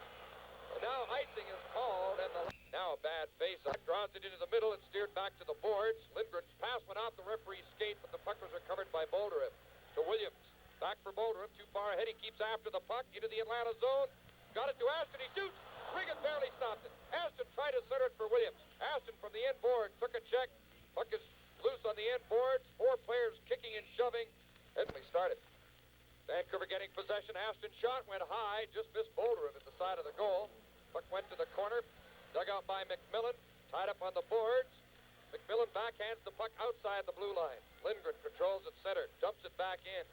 And now icing is called, and now a bad face-off. Draws it into the middle and steered back to the boards. Lindgren's pass went off the referee's skate, but the puck was recovered by Bolderev. To Williams. Back for Bolderev. Too far ahead. He keeps after the puck into the Atlanta zone. Got it to Ashton. He shoots. Riggin barely stopped it. Ashton tried to center it for Williams. Ashton from the end board took a check. Puck is loose on the end boards. 4 players kicking and shoving. And we started. Vancouver getting possession. Ashton shot went high, just missed Bolderev at the side of the goal. Puck went to the corner, dug out by McMillan, tied up on the boards. McMillan backhands the puck outside the blue line. Lindgren controls it center, dumps it back in.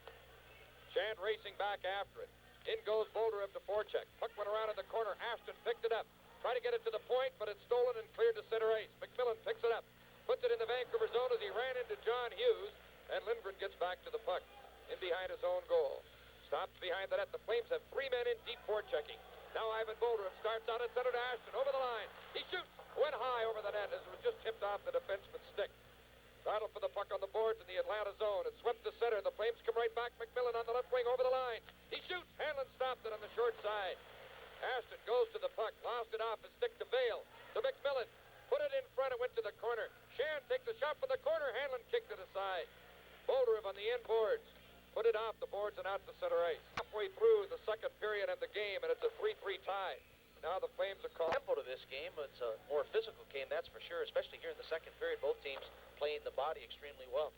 Shand racing back after it. In goes Bolderev to forecheck. Puck went around in the corner. Ashton picked it up. Tried to get it to the point, but it's stolen and cleared to center ice. McMillan picks it up, puts it in the Vancouver zone as he ran into John Hughes, and Lindgren gets back to the puck. In behind his own goal. Stops behind the net. The Flames have 3 men in deep forechecking. Now Ivan Bolderev starts out at center to Ashton. Over the line. He shoots. Went high over the net as it was just tipped off the defenseman's stick. Battle for the puck on the boards in the Atlanta zone. It's swept to center. The Flames come right back. McMillan on the left wing over the line. He shoots. Hanlon stops it on the short side. Ashton goes to the puck. Lost it off his stick to Vail. To McMillan. Put it in front and went to the corner. Shand takes a shot from the corner. Hanlon kicked it aside. Bolderev on the end boards. put it off the boards and out to center ice. Halfway through the second period of the game, and it's a 3-3 tie. Now the Flames are called.
Tempo to this game. It's a more physical game, that's for sure, especially here in the second period. Both teams playing the body extremely well.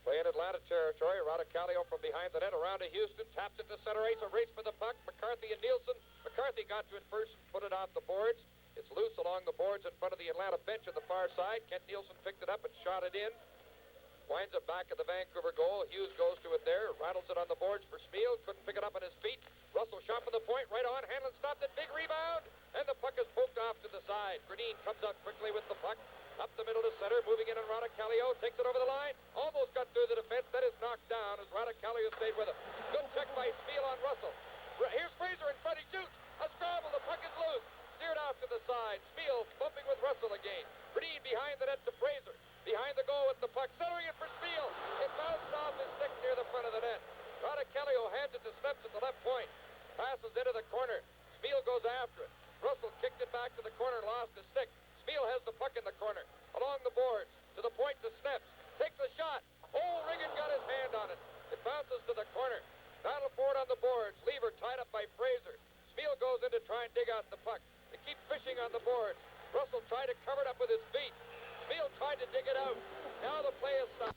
Playing Atlanta territory. Radicalio from behind the net, around to Houston, taps it to center ice, a race for the puck. McCarthy and Nielsen. McCarthy got to it first, put it off the boards. It's loose along the boards in front of the Atlanta bench on the far side. Kent Nielsen picked it up and shot it in. Winds it back at the Vancouver goal. Hughes goes to it there, rattles it on the boards for Spiel. Couldn't pick it up on his feet. Russell shot for the point, right on. Hanlon stopped it, big rebound, and the puck is poked off to the side. Gradin comes out quickly with the puck. Up the middle to center, moving in on Radicalio, takes it over the line, almost got through the defense, then is knocked down as Radicalio stayed with him. Good check by Spiel on Russell. Here's Fraser in front, he shoots. A scramble, the puck is loose. Steered off to the side. Spiel bumping with Russell again. Gradin behind the net to Fraser. Behind the goal with the puck, centering it for Spiel. It bounced off his stick near the front of the net. Radicalio hands it to Sneps at the left point. Passes into the corner. Spiel goes after it. Russell kicked it back to the corner, lost his stick. Spiel has the puck in the corner. Along the boards, to the point to Sneps. Takes a shot. Oh, Riggin got his hand on it. It bounces to the corner. Battle for it on the boards. Lever tied up by Fraser. Spiel goes in to try and dig out the puck. They keep fishing on the boards. Russell tried to cover it up with his feet. Spiel tried to dig it out. Now the play is stopped.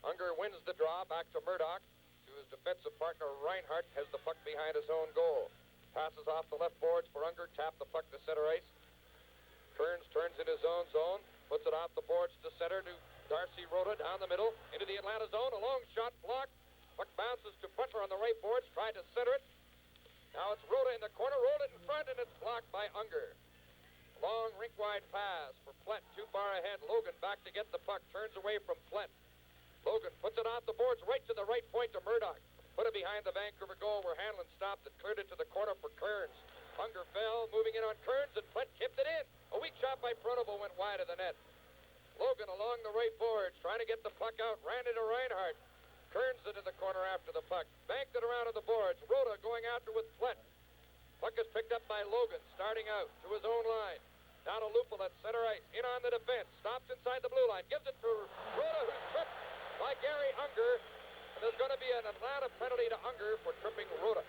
Unger wins the draw back to Murdoch. To his defensive partner, Reinhardt has the puck behind his own goal. Passes off the left boards for Unger. Tap the puck to center ice. Kearns turns in his own zone. Puts it off the boards to center to Darcy Rhoda down the middle. Into the Atlanta zone. A long shot blocked. Puck bounces to Butler on the right boards. Tried to center it. Now it's Rhoda in the corner. Rolled it in front, and it's blocked by Unger. Long rink-wide pass for Flett, too far ahead. Logan back to get the puck, turns away from Flett. Logan puts it off the boards right to the right point to Murdoch. Put it behind the Vancouver goal where Hanlon stopped it, cleared it to the corner for Kearns. Unger fell, moving in on Kearns, and Flett tipped it in. A weak shot by Pronovo went wide of the net. Logan along the right boards, trying to get the puck out, ran into Reinhardt. Kearns into the corner after the puck, banked it around on the boards. Rhoda going after with Flett. Puck is picked up by Logan, starting out to his own line. Down to Lupel at center ice, in on the defense. Stops inside the blue line, gives it to Rhoda, who's tripped by Gary Unger. And there's going to be an Atlanta penalty to Unger for tripping Rhoda.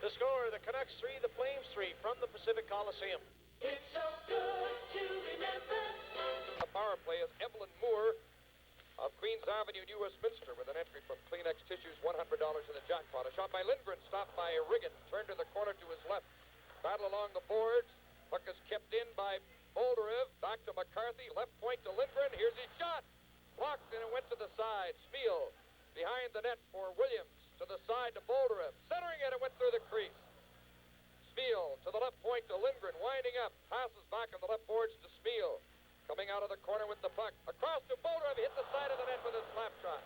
The score, the Canucks 3, the Flames 3 from the Pacific Coliseum.
It's so good to remember.
The power play is Evelyn Moore of Queens Avenue, New Westminster, with an entry from Kleenex Tissues, $100 in the jackpot. A shot by Lindgren, stopped by Riggin, turned to the corner to his left. Battle along the boards. Puck is kept in by Bolderev. Back to McCarthy, left point to Lindgren. Here's his shot. Blocked, and it went to the side. Spiel behind the net for Williams. To the side to Bolderev. Centering it, it went through the crease. Spiel to the left point to Lindgren, winding up. Passes back on the left boards to Spiel. Coming out of the corner with the puck. Across to Bolderev, hit the side of the net with a slap shot.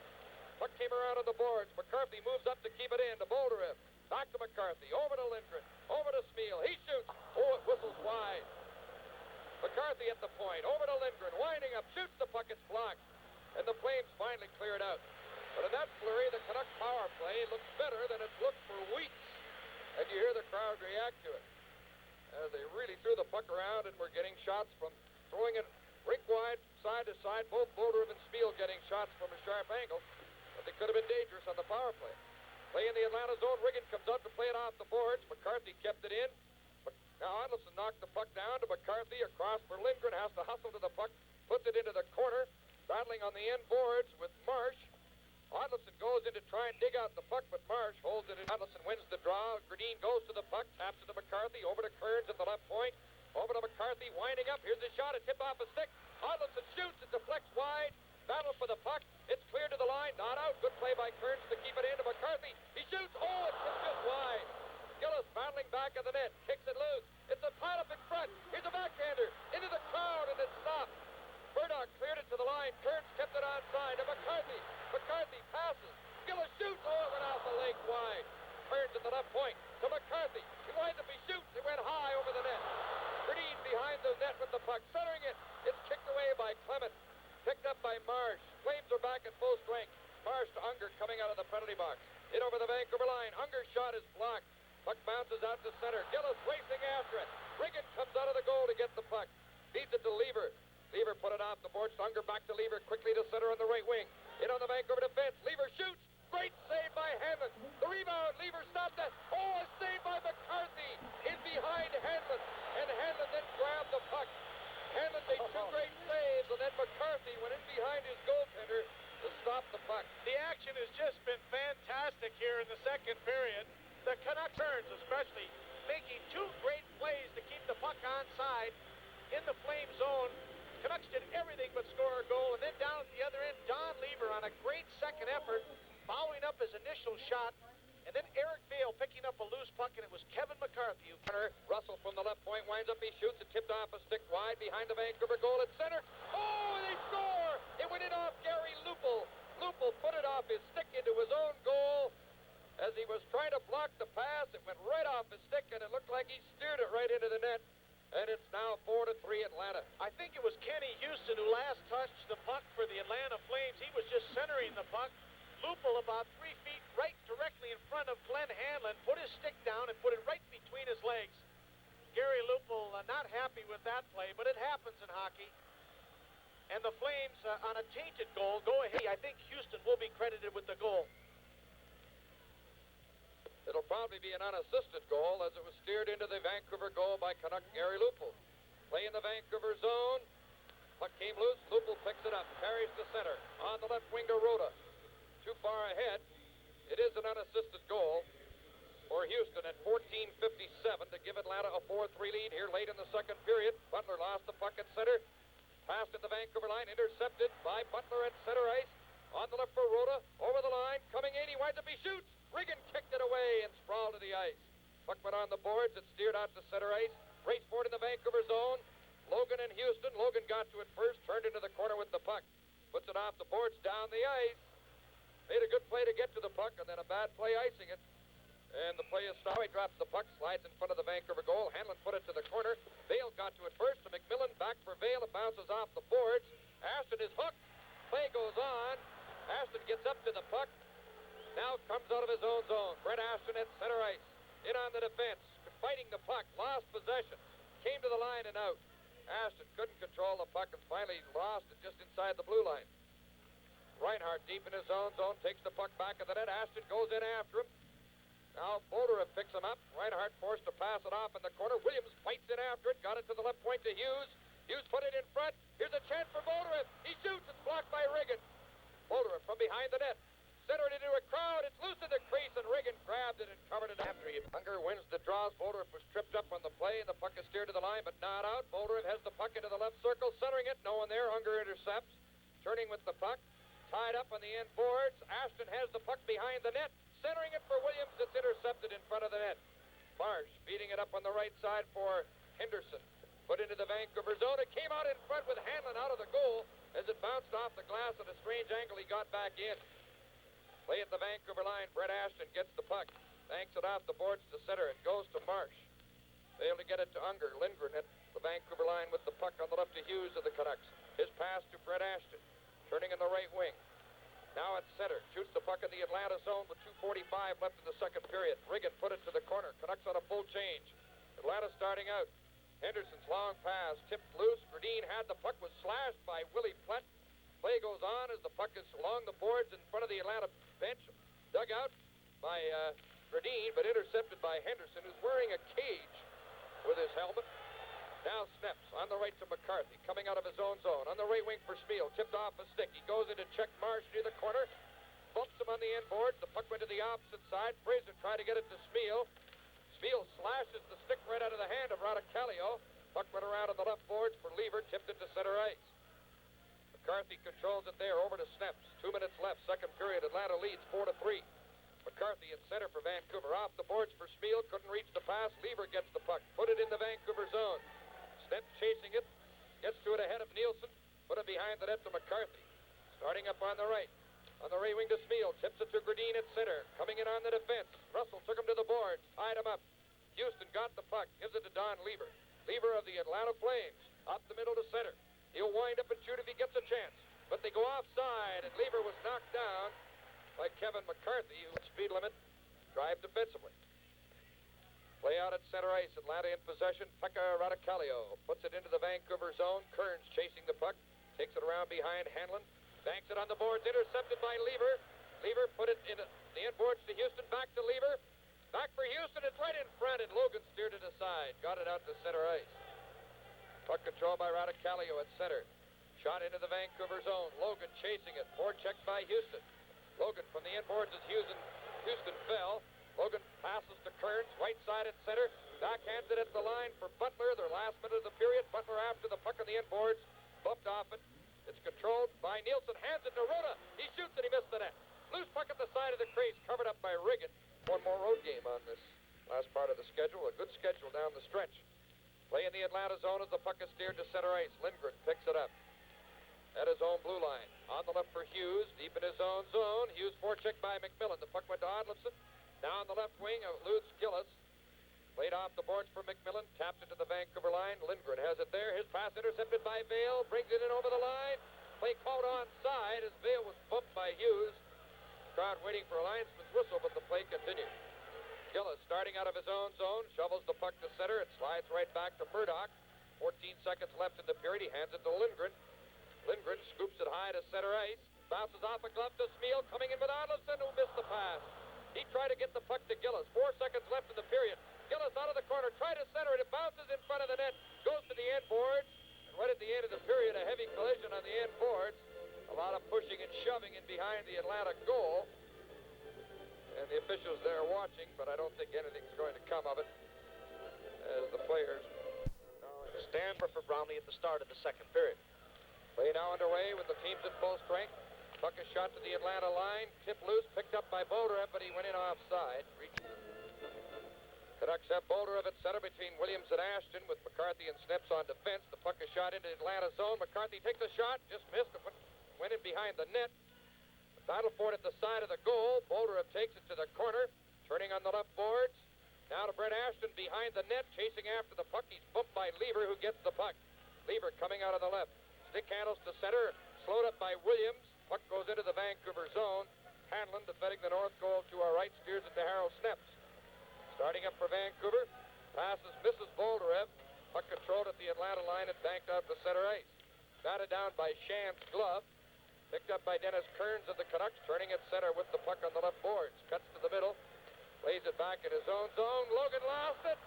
Puck came around on the boards. McCarthy moves up to keep it in to Bolderev. Back to McCarthy, over to Lindgren, over to Spiel. He shoots. Oh, it whistles wide. McCarthy at the point, over to Lindgren, winding up, shoots the puck, it's blocked. And the Flames finally clear it out. But in that flurry, the Canucks power play looks better than it's looked for weeks. And you hear the crowd react to it. As they really threw the puck around and were getting shots from throwing it rink-wide, side to side, both Bolderev and Spiel getting shots from a sharp angle. But they could have been dangerous on the power play. Play in the Atlanta zone. Riggin comes out to play it off the boards. McCarthy kept it in. Now Adelsson knocked the puck down to McCarthy. Across for Lindgren. Has to hustle to the puck. Puts it into the corner. Battling on the end boards with Marsh. Adelsson goes in to try and dig out the puck, but Marsh holds it in. Adelsson wins the draw. Gradin goes to the puck. Taps it to McCarthy. Over to Kearns at the left point. Over to McCarthy. Winding up. Here's the shot. A tip off a stick. Adelsson shoots. It deflects wide. Battle for the puck. It's cleared to the line. Not out. Good play by Kearns to keep it in to McCarthy. He shoots. Oh, it's just wide. Gillis battling back of the net. Kicks it loose. It's a pile up in front. Here's a backhander. Into the crowd, and it's stopped. Murdoch cleared it to the line. Kearns kept it onside to McCarthy. McCarthy passes. Gillis shoots. Oh, it went off the leg wide. Kearns at the left point to McCarthy. He winds up. He shoots. It went high over the net. Gradin behind the net with the puck. Centering it. It's kicked away by Clement. Picked up by Marsh. Flames are back at full strength. Marsh to Unger coming out of the penalty box. In over the Vancouver line. Unger's shot is blocked. Puck bounces out to center. Gillis racing after it. Riggin comes out of the goal to get the puck. Feeds it to Lever. Lever put it off the boards. Unger back to Lever. Quickly to center on the right wing. In on the Vancouver defense. Lever shoots. Great save by Hanlon. The rebound. Lever stopped that. Oh, a save by McCarthy. In behind Hanlon. And Hanlon then grabbed the puck. Hanlon made two great saves, and then McCarthy went in behind his goaltender to stop the puck.
The action has just been fantastic here in the second period. The Canucks turns especially making two great plays to keep the puck onside in the Flame zone. Canucks did everything but score a goal, and then down at the other end, Don Lever on a great second effort, following up his initial shot, and then Eric Vale picking up a loose puck, and it was Kevin McCarthy who...
Russell from the left point winds up, he shoots, it tipped off a stick wide behind the Vancouver goal at center. Oh, they score! It went in off Gary Lupel. Lupel put it off his stick into his own goal. As he was trying to block the pass, it went right off his stick, and it looked like he steered it right into the net. And it's now 4-3 Atlanta.
I think it was Kenny Houston who last touched the puck for the Atlanta Flames. He was just centering the puck. Lupel about 3 feet right directly in front of Glenn Hanlon, put his stick down and put it right between his legs. Gary Lupel not happy with that play, but it happens in hockey. And the Flames on a tainted goal go ahead. I think Houston will be credited with the goal.
It'll probably be an unassisted goal as it was steered into the Vancouver goal by Canuck Gary Lupel. Play in the Vancouver zone. Puck came loose. Lupel picks it up, carries to center. On the left wing to Rhoda. Too far ahead. It is an unassisted goal for Houston at 14:57 to give Atlanta a 4-3 lead here late in the second period. Butler lost the puck at center. Passed at the Vancouver line. Intercepted by Butler at center ice. On the left for Rhoda. Over the line. Coming in. He winds up. He shoots. Riggin kicked it away and sprawled to the ice. Puck went on the boards. It steered out to center ice. Raced forward in the Vancouver zone. Logan and Houston. Logan got to it first. Turned into the corner with the puck. Puts it off the boards down the ice. Made a good play to get to the puck, and then a bad play icing it. And the play is stopped. He drops the puck, slides in front of the Vancouver goal. Hanlon put it to the corner. Vale got to it first to McMillan. Back for Vale. It bounces off the boards. Ashton is hooked. Play goes on. Ashton gets up to the puck. Now comes out of his own zone. Brett Ashton at center ice. In on the defense. Fighting the puck. Lost possession. Came to the line and out. Ashton couldn't control the puck and finally lost it just inside the blue line. Reinhardt deep in his own zone, takes the puck back of the net. Ashton goes in after him. Now Bolderev picks him up. Reinhardt forced to pass it off in the corner. Williams fights in after it. Got it to the left point to Hughes. Hughes put it in front. Here's a chance for Bolderev. He shoots. It's blocked by Riggin. Bolderev from behind the net. Centered into a crowd. It's loose in the crease, and Riggin grabbed it and covered it after him. Unger wins the draws. Bolderev was tripped up on the play, and the puck is steered to the line, but not out. Bolderev has the puck into the left circle, centering it. No one there. Unger intercepts. Turning with the puck. Tied up on the end boards. Ashton has the puck behind the net. Centering it for Williams. It's intercepted in front of the net. Marsh beating it up on the right side for Henderson. Put into the Vancouver zone. It came out in front with Hanlon out of the goal as it bounced off the glass at a strange angle. He got back in. Play at the Vancouver line. Brett Ashton gets the puck. Banks it off the boards to center. It goes to Marsh. Failed to get it to Unger. Lindgren at the Vancouver line with the puck on the left to Hughes of the Canucks. His pass to Brett Ashton. Turning in the right wing. Now at center. Shoots the puck in the Atlanta zone with 2:45 left in the second period. Riggin put it to the corner. Canucks on a full change. Atlanta starting out. Henderson's long pass tipped loose. Gradine had the puck. Was slashed by Willie Plett. Play goes on as the puck is along the boards in front of the Atlanta bench. Dug out by Gradine, but intercepted by Henderson, who's wearing a cage with his helmet. Now Sneps on the right to McCarthy, coming out of his own zone. On the right wing for Spiel, tipped off a stick. He goes in to check Marsh near the corner, bumps him on the end board. The puck went to the opposite side. Fraser tried to get it to Spiel. Spiel slashes the stick right out of the hand of Radicalio. Puck went around on the left boards for Lever, tipped it to center ice. McCarthy controls it there, over to Sneps. 2 minutes left, second period. Atlanta leads 4-3. McCarthy at center for Vancouver. Off the boards for Spiel, couldn't reach the pass. Lever gets the puck, put it in the Vancouver zone. Sneps chasing it, gets to it ahead of Nielsen, put it behind the net to McCarthy. Starting up on the right. On the right wing to Spiel, tips it to Gradine at center. Coming in on the defense. Russell took him to the boards, tied him up. Houston got the puck, gives it to Don Lever. Lever of the Atlanta Flames, up the middle to center. He'll wind up and shoot if he gets a chance. But they go offside, and Lever was knocked down by Kevin McCarthy, who speed limit, drive defensively. Play out at center ice. Atlanta in possession. Pekka Radicalio puts it into the Vancouver zone. Kearns chasing the puck. Takes it around behind Hanlon. Banks it on the boards. Intercepted by Lever. Lever put it in the inboards to Houston. Back to Lever. Back for Houston. It's right in front, and Logan steered it aside. Got it out to center ice. Puck controlled by Radicalio at center. Shot into the Vancouver zone. Logan chasing it. Forechecked by Houston. Logan from the inboards as Houston fell. Logan passes to Kearns. Right side at center. Backhands it at the line for Butler. Their last minute of the period. Butler after the puck on the inboards. Bumped off it. It's controlled by Nielsen. Hands it to Rhoda. He shoots and he missed the net. Loose puck at the side of the crease. Covered up by Riggin. One more road game on this last part of the schedule. A good schedule down the stretch. Play in the Atlanta zone as the puck is steered to center ice. Lindgren picks it up at his own blue line. On the left for Hughes, deep in his own zone. Hughes forechecked by McMillan. The puck went to Odlefson. Now on the left wing, eludes Gillis. Played off the boards for McMillan. Tapped into the Vancouver line. Lindgren has it there. His pass intercepted by Vale. Brings it in over the line. Play called onside as Vale was bumped by Hughes. Crowd waiting for a linesman's whistle, but the play continued. Gillis starting out of his own zone, shovels the puck to center. It slides right back to Murdoch. 14 seconds left in the period. He hands it to Lindgren. Lindgren scoops it high to center ice. Bounces off a glove to Smeal. Coming in with Odlefson, who missed the pass. He tried to get the puck to Gillis. 4 seconds left in the period. Gillis out of the corner. Tried to center it. It bounces in front of the net. Goes to the end boards. And right at the end of the period, a heavy collision on the end boards. A lot of pushing and shoving in behind the Atlanta goal. And the officials there watching, but I don't think anything's going to come of it as the players
stand for Bromley at the start of the second period.
Play now underway with the teams at full strength. Puck is shot to the Atlanta line. Tip loose, picked up by Bolderev, but he went in offside. Canucks have Bolderev at center between Williams and Ashton with McCarthy and Snips on defense. The puck is shot into the Atlanta zone. McCarthy takes a shot, just missed it, went in behind the net. Battle for it at the side of the goal. Bolderev takes it to the corner, turning on the left boards. Now to Brett Ashton behind the net, chasing after the puck. He's bumped by Lever, who gets the puck. Lever coming out of the left. Stick handles to center, slowed up by Williams. Puck goes into the Vancouver zone. Hanlon defending the north goal to our right, steers it to Harold Sneps. Starting up for Vancouver, passes misses Bolderev. Puck controlled at the Atlanta line and banked out to center ice. Batted down by Shan's glove. Picked up by Dennis Kearns of the Canucks, turning at center with the puck on the left boards. Cuts to the middle, plays it back in his own zone. Logan lost it.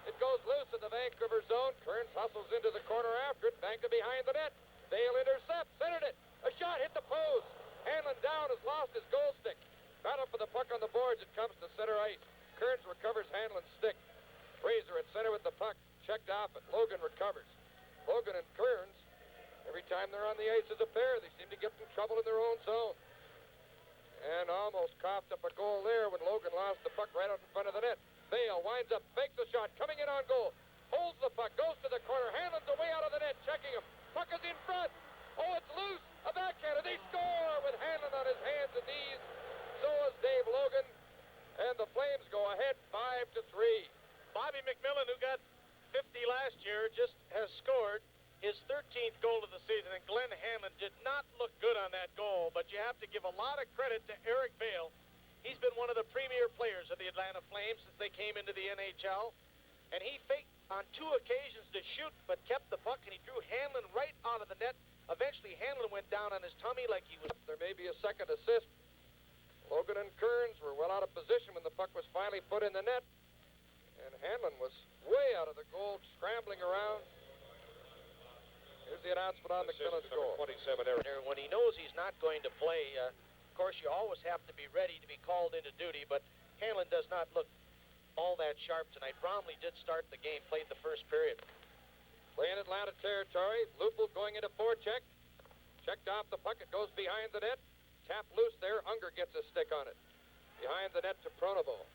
It goes loose in the Vancouver zone. Kearns hustles into the corner after it, banked it behind the net. Vale intercepts, centered it. A shot hit the post. Hanlon down has lost his goal stick. Battle for the puck on the boards. It comes to center ice. Kearns recovers Hanlon's stick. Fraser at center with the puck. Checked off it. Logan recovers. Logan and Kearns, every time they're on the ice as a pair, they seem to get in trouble in their own zone. And almost coughed up a goal there when Logan lost the puck right out in front of the net. Vale winds up, fakes the shot, coming in on goal. Holds the puck, goes to the corner. Hanlon's away out of the net, checking him. Puck is in front. Oh, it's loose. A backhander. They score with Hanlon on his hands and knees. So is Dave Logan. And the Flames go ahead 5-3.
Bobby McMillan, who got 50 last year, just has scored his 13th goal of the season, and Glenn Hanlon did not look good on that goal, but you have to give a lot of credit to Eric Vale. He's been one of the premier players of the Atlanta Flames since they came into the NHL, and he faked on 2 occasions to shoot, but kept the puck, and he drew Hanlon right out of the net. Eventually, Hanlon went down on his tummy like he was...
There may be a second assist. Logan and Kearns were well out of position when the puck was finally put in the net, and Hanlon was way out of the goal, scrambling around. Here's the announcement on McMillan's goal.
27 error.
When he knows he's not going to play, of course, you always have to be ready to be called into duty, but Hanlon does not look all that sharp tonight. Bromley did start the game, played the first period.
Playing Atlanta territory. Lupul going into forecheck. Checked off the puck. It goes behind the net. Tap loose there. Unger gets a stick on it. Behind the net to Pronovo.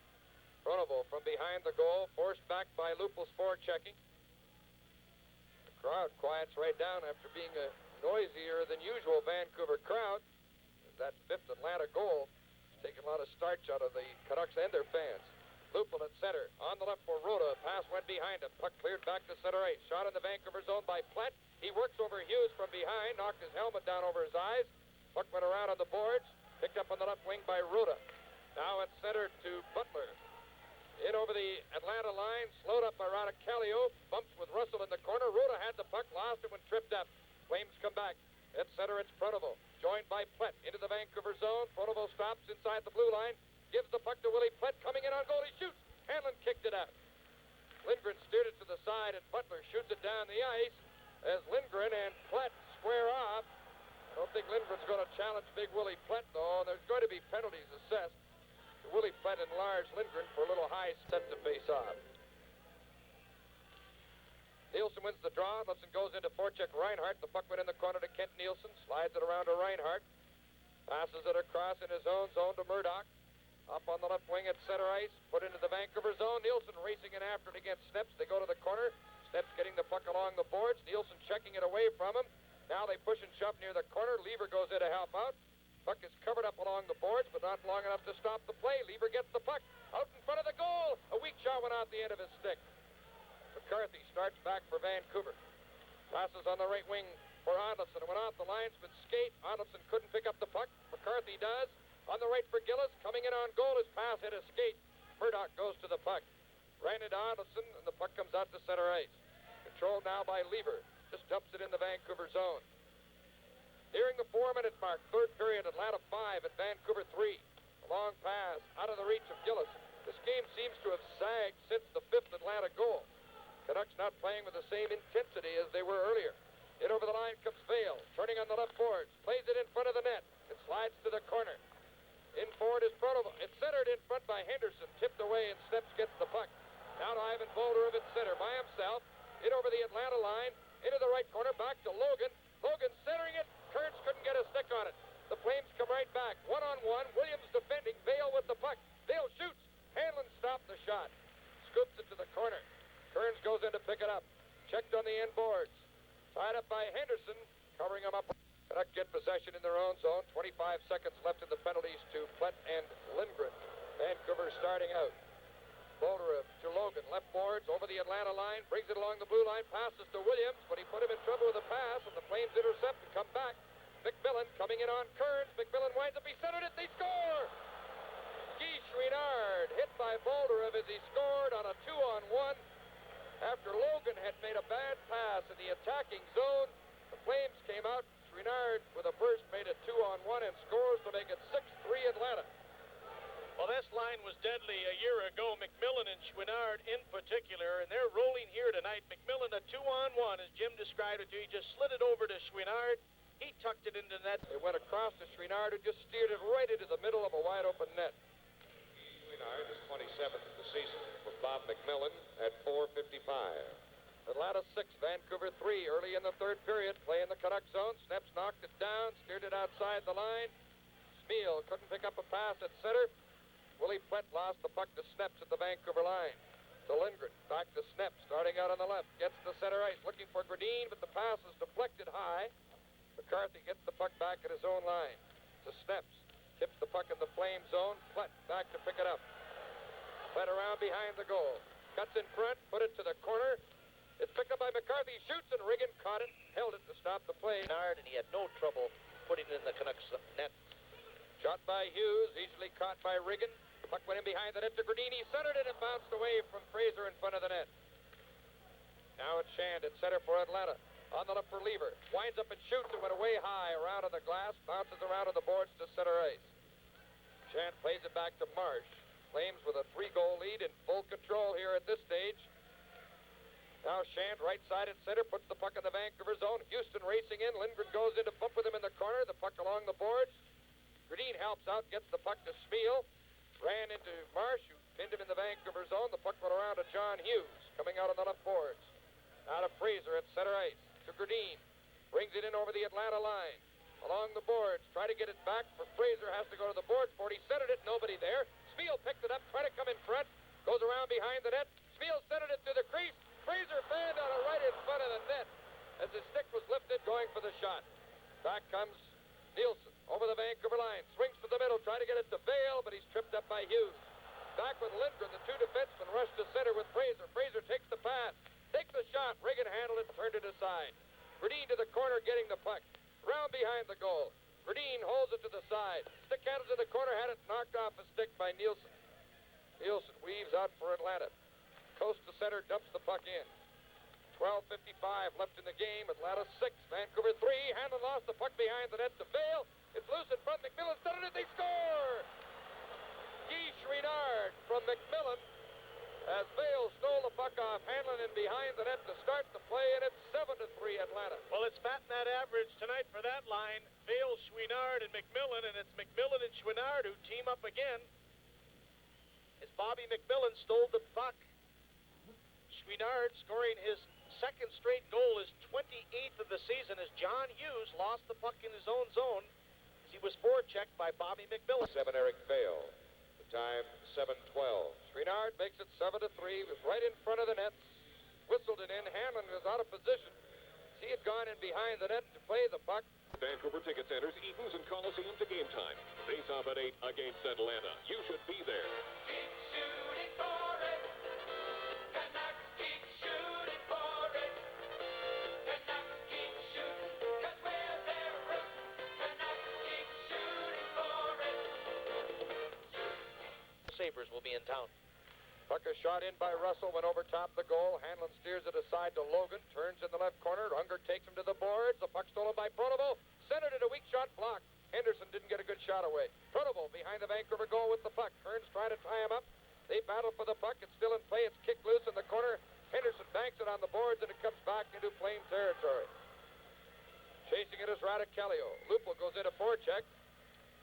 Pronovo from behind the goal. Forced back by Lupul's forechecking. Crowd quiets right down after being a noisier than usual Vancouver crowd. That 5th Atlanta goal has taken a lot of starch out of the Canucks and their fans. Lupul at center. On the left for Rhoda. Pass went behind him. Puck cleared back to center ice. Shot in the Vancouver zone by Platt. He works over Hughes from behind. Knocked his helmet down over his eyes. Puck went around on the boards. Picked up on the left wing by Rhoda. Now at center to Butler. In over the Atlanta line, slowed up by Radicalio, bumps with Russell in the corner. Rhoda had the puck, lost it when tripped up. Flames come back. At center, it's Pronovo, joined by Platt into the Vancouver zone. zone. Pronovo stops inside the blue line. Gives the puck to Willie Plett. Coming in on goal. He shoots. Hanlon kicked it out. Lindgren steered it to the side, and Butler shoots it down the ice as Lindgren and Plett square off. I don't think Lindgren's going to challenge Big Willie Plett, though, and there's going to be penalties assessed. Willie Plett and Lars Lindgren for a little high set to face off. Nielsen wins the draw. Nielsen goes into forecheck Reinhardt. The puck went in the corner to Kent Nielsen. Slides it around to Reinhardt. Passes it across in his own zone to Murdoch. Up on the left wing at center ice. Put into the Vancouver zone. Nielsen racing in after it against Sneps. They go to the corner. Sneps getting the puck along the boards. Nielsen checking it away from him. Now they push and shove near the corner. Lever goes in to help out. Puck is covered up along the boards, but not long enough to stop the play. Lever gets the puck out in front of the goal. A weak shot went out the end of his stick. McCarthy starts back for Vancouver. Passes on the right wing for Onlefson. It went off the linesman's skate. Onlefson couldn't pick up the puck. McCarthy does. On the right for Gillis. Coming in on goal. His pass hit a skate. Murdoch goes to the puck. Ran into Onlefson, and the puck comes out to center ice. Controlled now by Lever. Just dumps it in the Vancouver zone. Nearing the 4-minute mark. Third period. Atlanta 5 and Vancouver 3. A long pass out of the reach of Gillis. This game seems to have sagged since the 5th Atlanta goal. Canucks not playing with the same intensity as they were earlier. In over the line comes Vail, turning on the left boards, plays it in front of the net. It slides to the corner. In forward is Pronovo. It's centered in front by Henderson, tipped away, and Sneps gets the puck. Now to Ivan Bolderov at center by himself. In over the Atlanta line, into the right corner, back to Logan. Logan centering it. Kearns couldn't get a stick on it. The Flames come right back. One-on-one. Williams defending. Vail with the puck. Vail shoots. Hanlon stopped the shot. Scoops it to the corner. Kearns goes in to pick it up. Checked on the end boards. Tied up by Henderson, covering him up. Canucks get possession in their own zone. 25 seconds left in the penalties to Plett and Lindgren. Vancouver starting out. Bolderov to Logan. Left boards over the Atlanta line. Brings it along the blue line. Passes to Williams, but he put him in trouble with a pass, and the Flames intercept and come back. McMillan coming in on Kearns. McMillan winds up. He centered it. They score! Guy Chouinard hit by Bolderov as he scored on a 2-on-1. After Logan had made a bad pass in the attacking zone, the Flames came out. Chouinard, with a burst, made it 2-on-1 and scores to make it 6-3 Atlanta.
Well, this line was deadly a year ago. McMillan and Chouinard in particular, and they're rolling here tonight. McMillan a 2-on-1, as Jim described it to you. He just slid it over to Chouinard. He tucked it into the net.
It went across to Chouinard, who just steered it right into the middle of a wide-open net.
Chouinard is 27th of the season for Bob McMillan at 4:55.
Atlanta 6, Vancouver 3. Early in the third period, play in the Canuck zone. Sneps knocked it down, steered it outside the line. Smeal couldn't pick up a pass at center. Willie Plett lost the puck to Sneps at the Vancouver line. To Lindgren, back to Sneps, starting out on the left. Gets to center ice, looking for Gradine, but the pass is deflected high. McCarthy gets the puck back at his own line. To Sneps, tips the puck in the Flame zone. Plett back to pick it up. Plett around behind the goal. Cuts in front, put it to the corner. It's picked up by McCarthy, shoots, and Riggin caught it, held it to stop the play.
Hard, and he had no trouble putting it in the Canucks net.
Shot by Hughes, easily caught by Riggin. The puck went in behind the net to Gradini, centered it and bounced away from Fraser in front of the net. Now it's Shand at center for Atlanta. On the left for Lever. Winds up and shoots. It went away high around on the glass, bounces around on the boards to center ice. Shand plays it back to Marsh. Flames with a 3-goal lead in full control here at this stage. Now Shand, right side at center, puts the puck in the Vancouver zone. Houston racing in. Lindgren goes in to bump with him in the corner. The puck along the boards. Gradine helps out, gets the puck to Smeal. Ran into Marsh, who pinned him in the Vancouver zone. The puck went around to John Hughes, coming out on the left boards. Now to Fraser at center ice. To Gradine. Brings it in over the Atlanta line. Along the boards. Try to get it back for Fraser. Has to go to the boards for it. He centered it. Nobody there. Smeal picked it up. Try to come in front. Goes around behind the net. Smeal centered it to the crease. Fraser fanned on it right in front of the net as his stick was lifted going for the shot. Back comes Nielsen over the Vancouver line. Swings to the middle. Try to get it to Vail, but he's tripped up by Hughes. Back with Lindgren. The two defensemen rush to center with Fraser. Fraser takes the pass. Takes the shot. Riggin handled it, turned it aside. Gradine to the corner, getting the puck. Round behind the goal. Gradine holds it to the side. Stick handles in the corner, had it knocked off a stick by Nielsen. Nielsen weaves out for Atlanta. Coast to center, dumps the puck in. 12:55 left in the game. Atlanta 6, Vancouver 3. Hanlon lost the puck behind the net to Vail. It's loose in front. McMillan's done it, and they score! Guy Chouinard from McMillan as Vale stole the puck off Hanlon in behind the net to start the play, and it's 7-3 Atlanta.
Well, it's batting that average tonight for that line. Vale, Chouinard, and McMillan, and it's McMillan and Chouinard who team up again. As Bobby McMillan stole the puck. Chouinard scoring his second straight goal, his 28th of the season, as John Hughes lost the puck in his own zone as he was forechecked by Bobby McMillan.
7 Eric Vale. The time 7:12.
Chouinard makes it 7-3. Was right in front of the net. Whistled it in. Hanlon was out of position. He had gone in behind the net to play the puck.
Vancouver Ticket Centers, Eaton's and Coliseum to game time. Face off at 8 against Atlanta. You should be there.
Keep shooting for it. Canucks keep shooting for it. Canucks keep shooting, 'cause we're their roots. Canucks keep shooting for it.
Sabres will be in town.
Puck is shot in by Russell, went over top the goal. Hanlon steers it aside to Logan, turns in the left corner. Unger takes him to the boards. The puck stolen by Pronovo. Centered it, a weak shot blocked. Henderson didn't get a good shot away. Pronovo behind the Vancouver goal with the puck. Kearns trying to tie him up. They battle for the puck. It's still in play. It's kicked loose in the corner. Henderson banks it on the boards, and it comes back into Flame territory. Chasing it is Radicalio. Lupo goes into forecheck.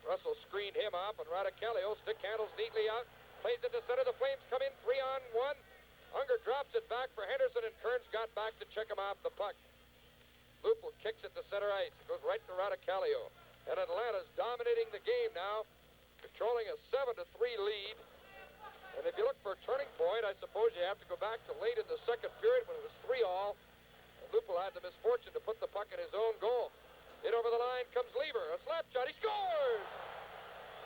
Russell screened him off, and Radicalio stick handles neatly out. Plays it to center. The Flames come in 3-on-1. Unger drops it back for Henderson, and Kearns got back to check him off the puck. Lupo kicks it to center ice. It goes right to Radicalio. And Atlanta's dominating the game now, controlling a 7-3 lead. And if you look for a turning point, I suppose you have to go back to late in the second period when it was 3-all. And Lupo had the misfortune to put the puck in his own goal. In over the line comes Lever. A slap shot. He scores!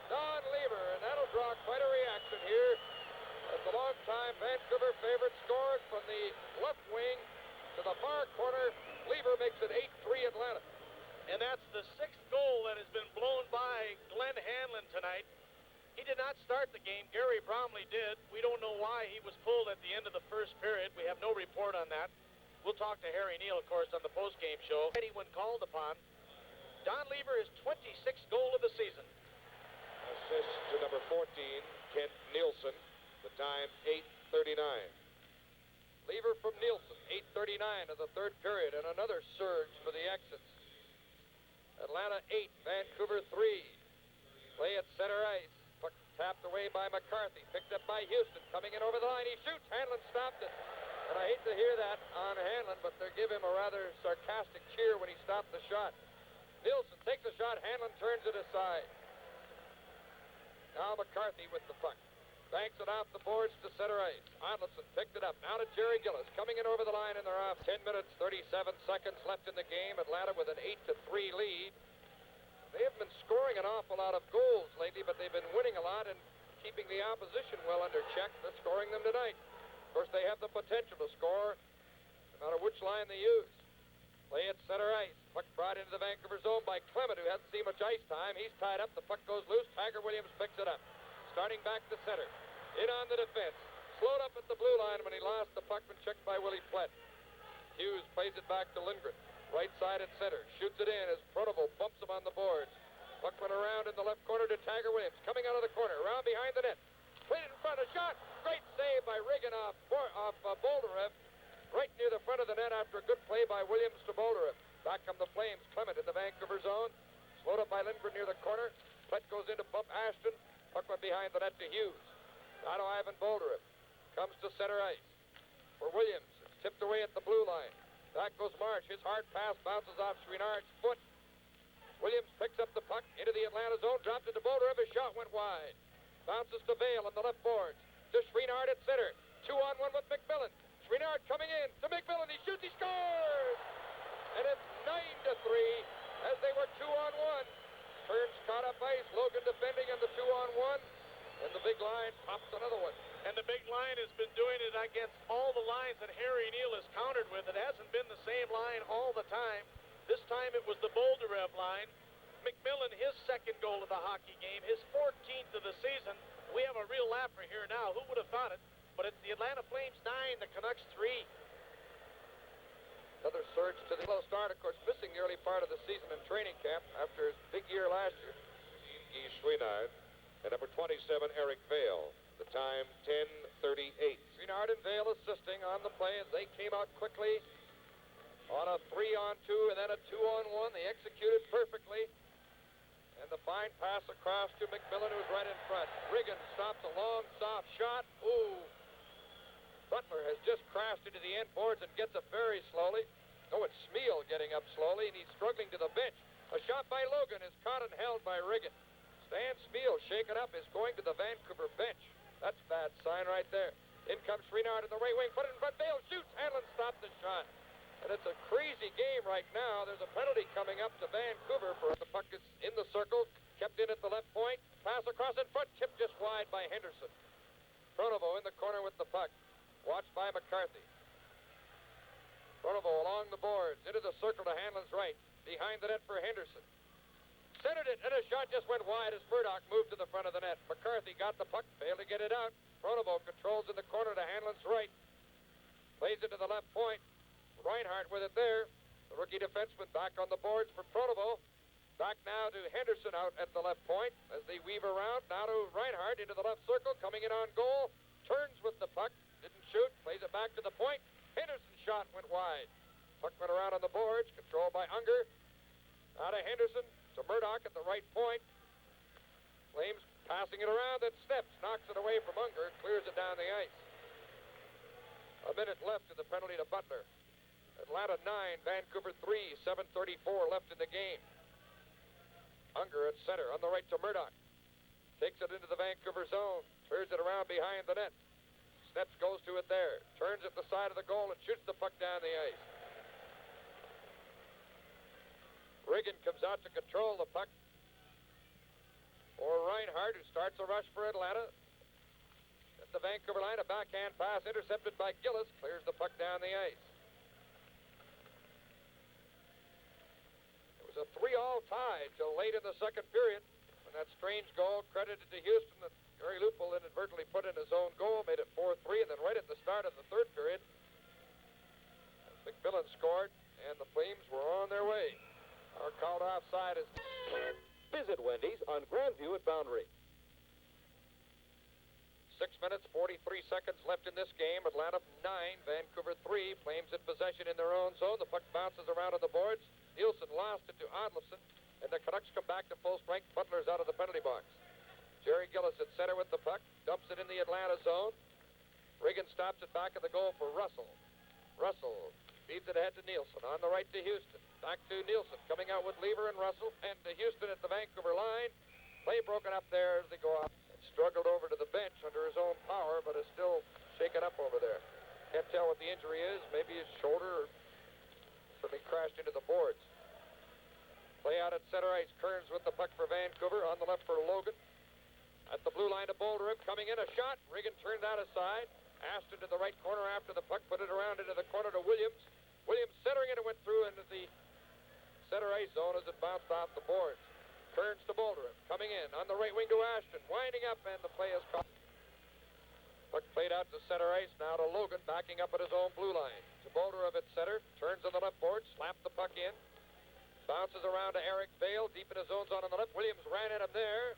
Don Lever, and that'll draw quite a reaction here as the long-time Vancouver favorite scores from the left wing to the far corner. Lever makes it 8-3 Atlanta.
And that's the sixth goal that has been blown by Glenn Hanlon tonight. He did not start the game. Gary Bromley did. We don't know why he was pulled at the end of the first period. We have no report on that. We'll talk to Harry Neal, of course, on the post-game show. When called upon, Don Lever is 26th goal of the season.
Assist to number 14, Kent Nielsen. The time 8:39.
Lever from Nielsen, 8:39 of the third period, and another surge for the exits. Atlanta 8, Vancouver 3. Play at center ice. Puck tapped away by McCarthy. Picked up by Houston. Coming in over the line. He shoots. Hanlon stopped it. And I hate to hear that on Hanlon, but they give him a rather sarcastic cheer when he stopped the shot. Nielsen takes a shot. Hanlon turns it aside. Now McCarthy with the puck. Banks it off the boards to center ice. Odlinson picked it up. Now to Jerry Gillis. Coming in over the line, and they're off. 10 minutes, 37 seconds left in the game. Atlanta with an 8-3 lead. They have been scoring an awful lot of goals lately, but they've been winning a lot and keeping the opposition well under check. They're scoring them tonight. Of course, they have the potential to score no matter which line they use. Play at center ice. Puck brought into the Vancouver zone by Clement, who hasn't seen much ice time. He's tied up. The puck goes loose. Tiger Williams picks it up. Starting back to center. In on the defense. Slowed up at the blue line when he lost the puck when checked by Willie Plett. Hughes plays it back to Lindgren. Right side at center. Shoots it in as Pronovo bumps him on the boards. Puck went around in the left corner to Tiger Williams. Coming out of the corner. Around behind the net. Played it in front. A shot. Great save by Riggin off Bolderev. Right near the front of the net after a good play by Williams to Bolderev. Back come the Flames. Clement in the Vancouver zone. Slowed up by Lindgren near the corner. Plett goes in to bump Ashton. Puck went behind the net to Hughes. Now to Ivan Bolderev. Comes to center ice. For Williams. It's tipped away at the blue line. Back goes Marsh. His hard pass bounces off Chouinard's foot. Williams picks up the puck into the Atlanta zone. Dropped it to Bolderev. His shot went wide. Bounces to Vale on the left boards. To Chouinard at center. 2-on-1 with McMillan. Chouinard coming in to McMillan. He shoots. He scores! And it's 9-3 as they were 2-on-1. Kearns caught up ice. Logan defending on the 2-on-1. And the big line pops another one.
And the big line has been doing it against all the lines that Harry Neal has countered with. It hasn't been the same line all the time. This time it was the Bolderev line. McMillan, his second goal of the hockey game, his 14th of the season. We have a real laugher here now. Who would have thought it? But it's the Atlanta Flames 9, the Canucks 3.
Another surge to the low start, of course, missing the early part of the season in training camp after his big year last year.
Guy Chouinard and number 27, Eric Vale. The time, 10:38.
Chouinard and Vale assisting on the play as they came out quickly on a 3-on-2 and then a 2-on-1. They executed perfectly. And the fine pass across to McMillan, who's right in front. Riggin stops a long, soft shot. Ooh. Butler has just crashed into the end boards and gets up very slowly. Oh, it's Smeal getting up slowly, and he's struggling to the bench. A shot by Logan is caught and held by Riggin. Stan Smeal, shaken up, is going to the Vancouver bench. That's a bad sign right there. In comes Chouinard in the right wing, put it in front. Bale shoots. Hanlon stopped the shot. And it's a crazy game right now. There's a penalty coming up to Vancouver for the puck is in the circle, kept in at the left point. Pass across in front, tipped just wide by Henderson. Pronovo in the corner with the puck. Watched by McCarthy. Pronovo along the boards, into the circle to Hanlon's right. Behind the net for Henderson. Centered it, and a shot just went wide as Murdoch moved to the front of the net. McCarthy got the puck, failed to get it out. Pronovo controls in the corner to Hanlon's right. Plays it to the left point. Reinhardt with it there. The rookie defenseman back on the boards for Pronovo. Back now to Henderson out at the left point as they weave around. Now to Reinhardt into the left circle, coming in on goal. Turns with the puck. Didn't shoot. Plays it back to the point. Henderson's shot went wide. Puck went around on the boards. Controlled by Unger. Now to Henderson. To Murdoch at the right point. Flames passing it around. Then steps. Knocks it away from Unger. Clears it down the ice. A minute left in the penalty to Butler. Atlanta 9, Vancouver 3, 7:34 left in the game. Unger at center, on the right to Murdoch. Takes it into the Vancouver zone. Turns it around behind the net. Steps goes to it there. Turns at the side of the goal and shoots the puck down the ice. Riggin comes out to control the puck. Or Reinhardt, who starts a rush for Atlanta. At the Vancouver line, a backhand pass intercepted by Gillis. Clears the puck down the ice. It was a 3-all tie till late in the second period. When that strange goal credited to Houston that Gary Lupul inadvertently put in his own goal, made it 4-3, and then right at the start of the third period, McMillan scored, and the Flames were on their way. Our called offside is...
Visit Wendy's on Grandview at Boundary.
6 minutes, 43 seconds left in this game. Atlanta 9, Vancouver 3. Flames in possession in their own zone. The puck bounces around on the boards. Nielsen lost it to Odlefson, and the Canucks come back to full strength. Butler's out of the penalty box. Jerry Gillis at center with the puck. Dumps it in the Atlanta zone. Riggin stops it back at the goal for Russell. Russell feeds it ahead to Nielsen. On the right to Houston. Back to Nielsen. Coming out with Lever and Russell. And to Houston at the Vancouver line. Play broken up there as they go out. Struggled over to the bench under his own power, but is still shaken up over there. Can't tell what the injury is. Maybe his shoulder, or certainly crashed into the boards. Play out at center ice. Kearns with the puck for Vancouver. On the left for Logan. At the blue line to Bolderup. Coming in a shot. Riggin turned out aside. Aston to the right corner after the puck. Put it around into the corner to Williams. Williams centering it and went through into the center ice zone as it bounced off the boards. Kearns to Bolderup. Coming in on the right wing to Ashton. Winding up, and the play is caught. Puck played out to center ice. Now to Logan, backing up at his own blue line. To Bolderup at center. Turns on the left board. Slapped the puck in. Bounces around to Eric Vale. Deep in his own zone on the left. Williams ran at him there.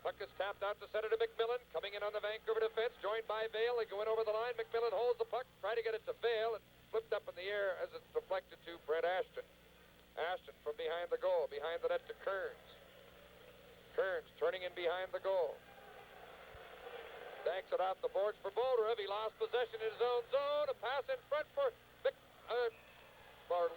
Puck is tapped out to center to McMillan. Coming in on the Vancouver defense. Joined by Vale. They go in over the line. McMillan holds the puck. Try to get it to Vale. It flipped up in the air as it's deflected to Brent Ashton. Ashton from behind the goal. Behind the net to Kearns. Kearns turning in behind the goal. Banks it off the boards for Bolderup. He lost possession in his own zone. A pass in front for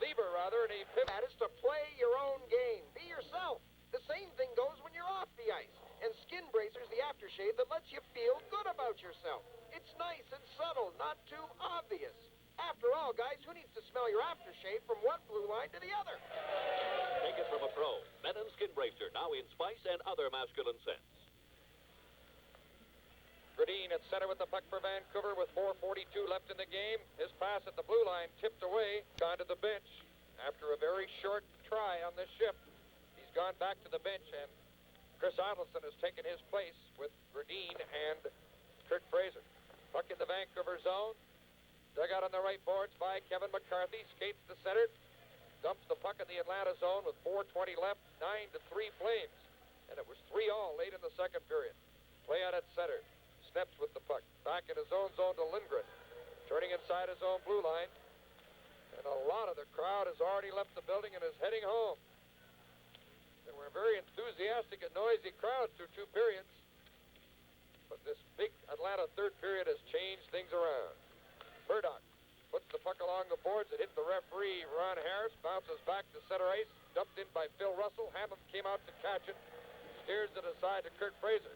Lever, and he pivoted.
That is to play your own game. Be yourself. The same thing goes when you're off the ice. And Skin Bracer's the aftershave that lets you feel good about yourself. It's nice and subtle, not too obvious. After all, guys, who needs to smell your aftershave from one blue line to the other?
Take it from a pro. Men and Skin Bracer, now in spice and other masculine scents.
Gradine at center with the puck for Vancouver with 4:42 left in the game. His pass at the blue line tipped away. Gone to the bench after a very short try on this shift. He's gone back to the bench, and Chris Adelson has taken his place with Gradine and Kirk Fraser. Puck in the Vancouver zone. Dug out on the right boards by Kevin McCarthy. Skates to center. Dumps the puck in the Atlanta zone with 4:20 left. 9-3 Flames. And it was 3-all late in the second period. Play out at center. Steps with the puck. Back in his own zone to Lindgren. Turning inside his own blue line. And a lot of the crowd has already left the building and is heading home. There were very enthusiastic and noisy crowds through 2 periods. But this big Atlanta third period has changed things around. Murdoch puts the puck along the boards. It hit the referee, Ron Harris. Bounces back to center ice. Dumped in by Phil Russell. Hammond came out to catch it. Steers it aside to Kurt Fraser.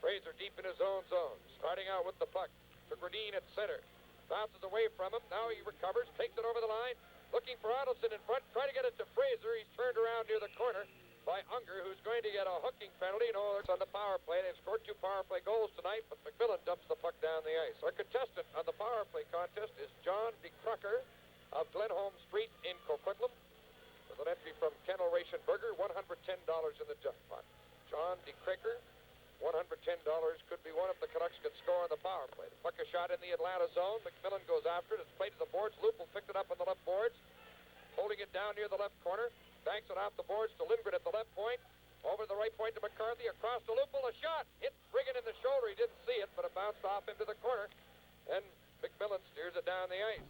Fraser deep in his own zone. Starting out with the puck. To Gradine at center. Bounces away from him. Now he recovers. Takes it over the line. Looking for Adelson in front. Trying to get it to Fraser. He's turned around near the corner by Unger, who's going to get a hooking penalty. No, it's on the power play. They've scored 2 power play goals tonight, but McMillan dumps the puck down the ice. Our contestant on the power play contest is John DeCrucker of Glenholm Street in Coquitlam, with an entry from Kennel Rationberger, $110 in the jackpot. John DeCrucker, $110 could be one if the Canucks could score on the power play. The puck is shot in the Atlanta zone. McMillan goes after it. It's played to the boards. Lupel picked it up on the left boards, holding it down near the left corner. Banks it off the boards to Lindgren at the left point. Over the right point to McCarthy. Across to Lupel. A shot. Hit Riggin in the shoulder. He didn't see it, but it bounced off into the corner. And McMillan steers it down the ice.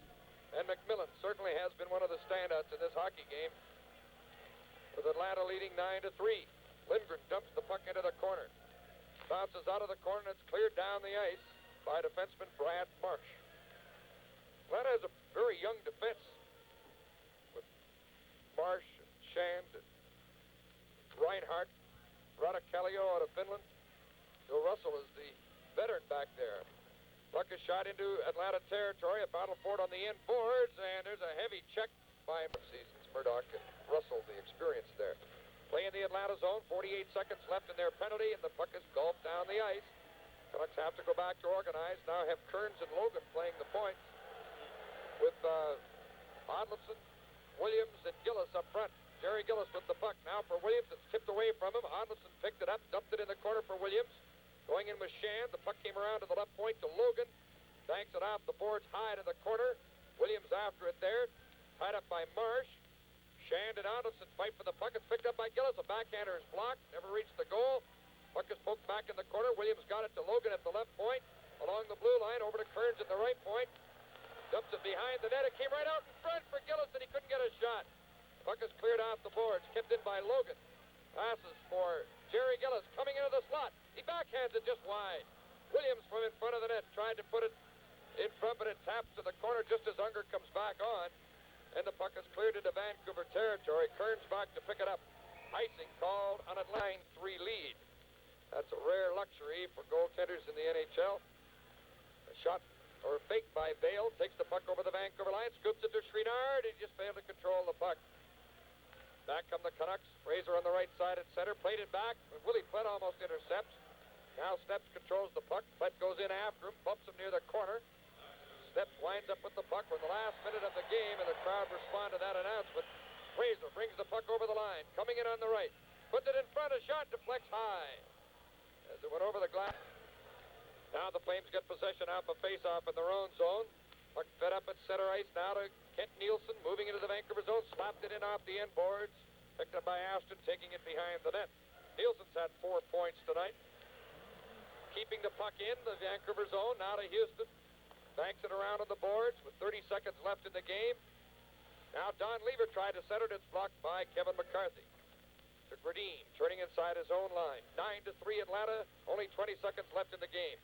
And McMillan certainly has been one of the standouts in this hockey game, with Atlanta leading 9-3. Lindgren dumps the puck into the corner. Bounces out of the corner, and it's cleared down the ice by defenseman Brad Marsh. Atlanta has a very young defense, with Marsh, Shand, Reinhardt, Radicalio out of Finland. Bill Russell is the veteran back there. Puck is shot into Atlanta territory. A battle for it on the end boards, and there's a heavy check by seasons. Murdoch and Russell, the experience there. Play in the Atlanta zone. 48 seconds left in their penalty, and the puck is gulped down the ice. Canucks have to go back to organize. Now have Kearns and Logan playing the points, with Odlinson, Williams, and Gillis up front. Jerry Gillis with the puck. Now for Williams. It's tipped away from him. Odlinson picked it up, dumped it in the corner for Williams. Going in with Shand. The puck came around to the left point to Logan. Banks it off the boards high to the corner. Williams after it there. Tied up by Marsh. Shand and Odlinson fight for the puck. It's picked up by Gillis. A backhander is blocked. Never reached the goal. Puck is poked back in the corner. Williams got it to Logan at the left point. Along the blue line. Over to Kearns at the right point. Dumps it behind the net. It came right out in front for Gillis, and he couldn't get a shot. Puck is cleared off the boards. Kept in by Logan. Passes for Jerry Gillis coming into the slot. He backhands it just wide. Williams from in front of the net tried to put it in front, but it taps to the corner just as Unger comes back on. And the puck is cleared into Vancouver territory. Kearns back to pick it up. Icing called on a 9-3 lead. That's a rare luxury for goaltenders in the NHL. A shot or fake by Bale. Takes the puck over the Vancouver line. Scoops it to Chouinard. He just failed to control the puck. Back come the Canucks. Fraser on the right side at center. Played it back. Willie Plett almost intercepts. Now Steps controls the puck. Plett goes in after him. Bumps him near the corner. Steps winds up with the puck for the last minute of the game, and the crowd respond to that announcement. Fraser brings the puck over the line. Coming in on the right. Puts it in front. A shot deflects high as it went over the glass. Now the Flames get possession off a face-off in their own zone. Puck fed up at center ice now to Kent Nielsen, moving into the Vancouver zone, slapped it in off the end boards. Picked up by Ashton, taking it behind the net. Nielsen's had 4 points tonight. Keeping the puck in the Vancouver zone, now to Houston. Banks it around on the boards with 30 seconds left in the game. Now Don Lever tried to center it. It's blocked by Kevin McCarthy. To Gradine, turning inside his own line. 9-3 Atlanta, only 20 seconds left in the game.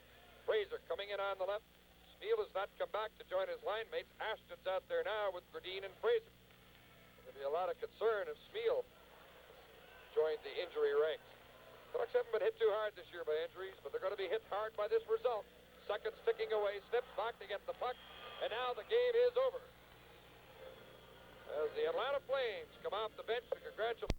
Fraser coming in on the left. Steele has not come back to join his line mates. Ashton's out there now with Gradine and Fraser. There'll be a lot of concern if Steele joined the injury ranks. Canucks haven't been hit too hard this year by injuries, but they're going to be hit hard by this result. Seconds ticking away. Steps back to get the puck, and now the game is over. As the Atlanta Flames come off the bench to congratulate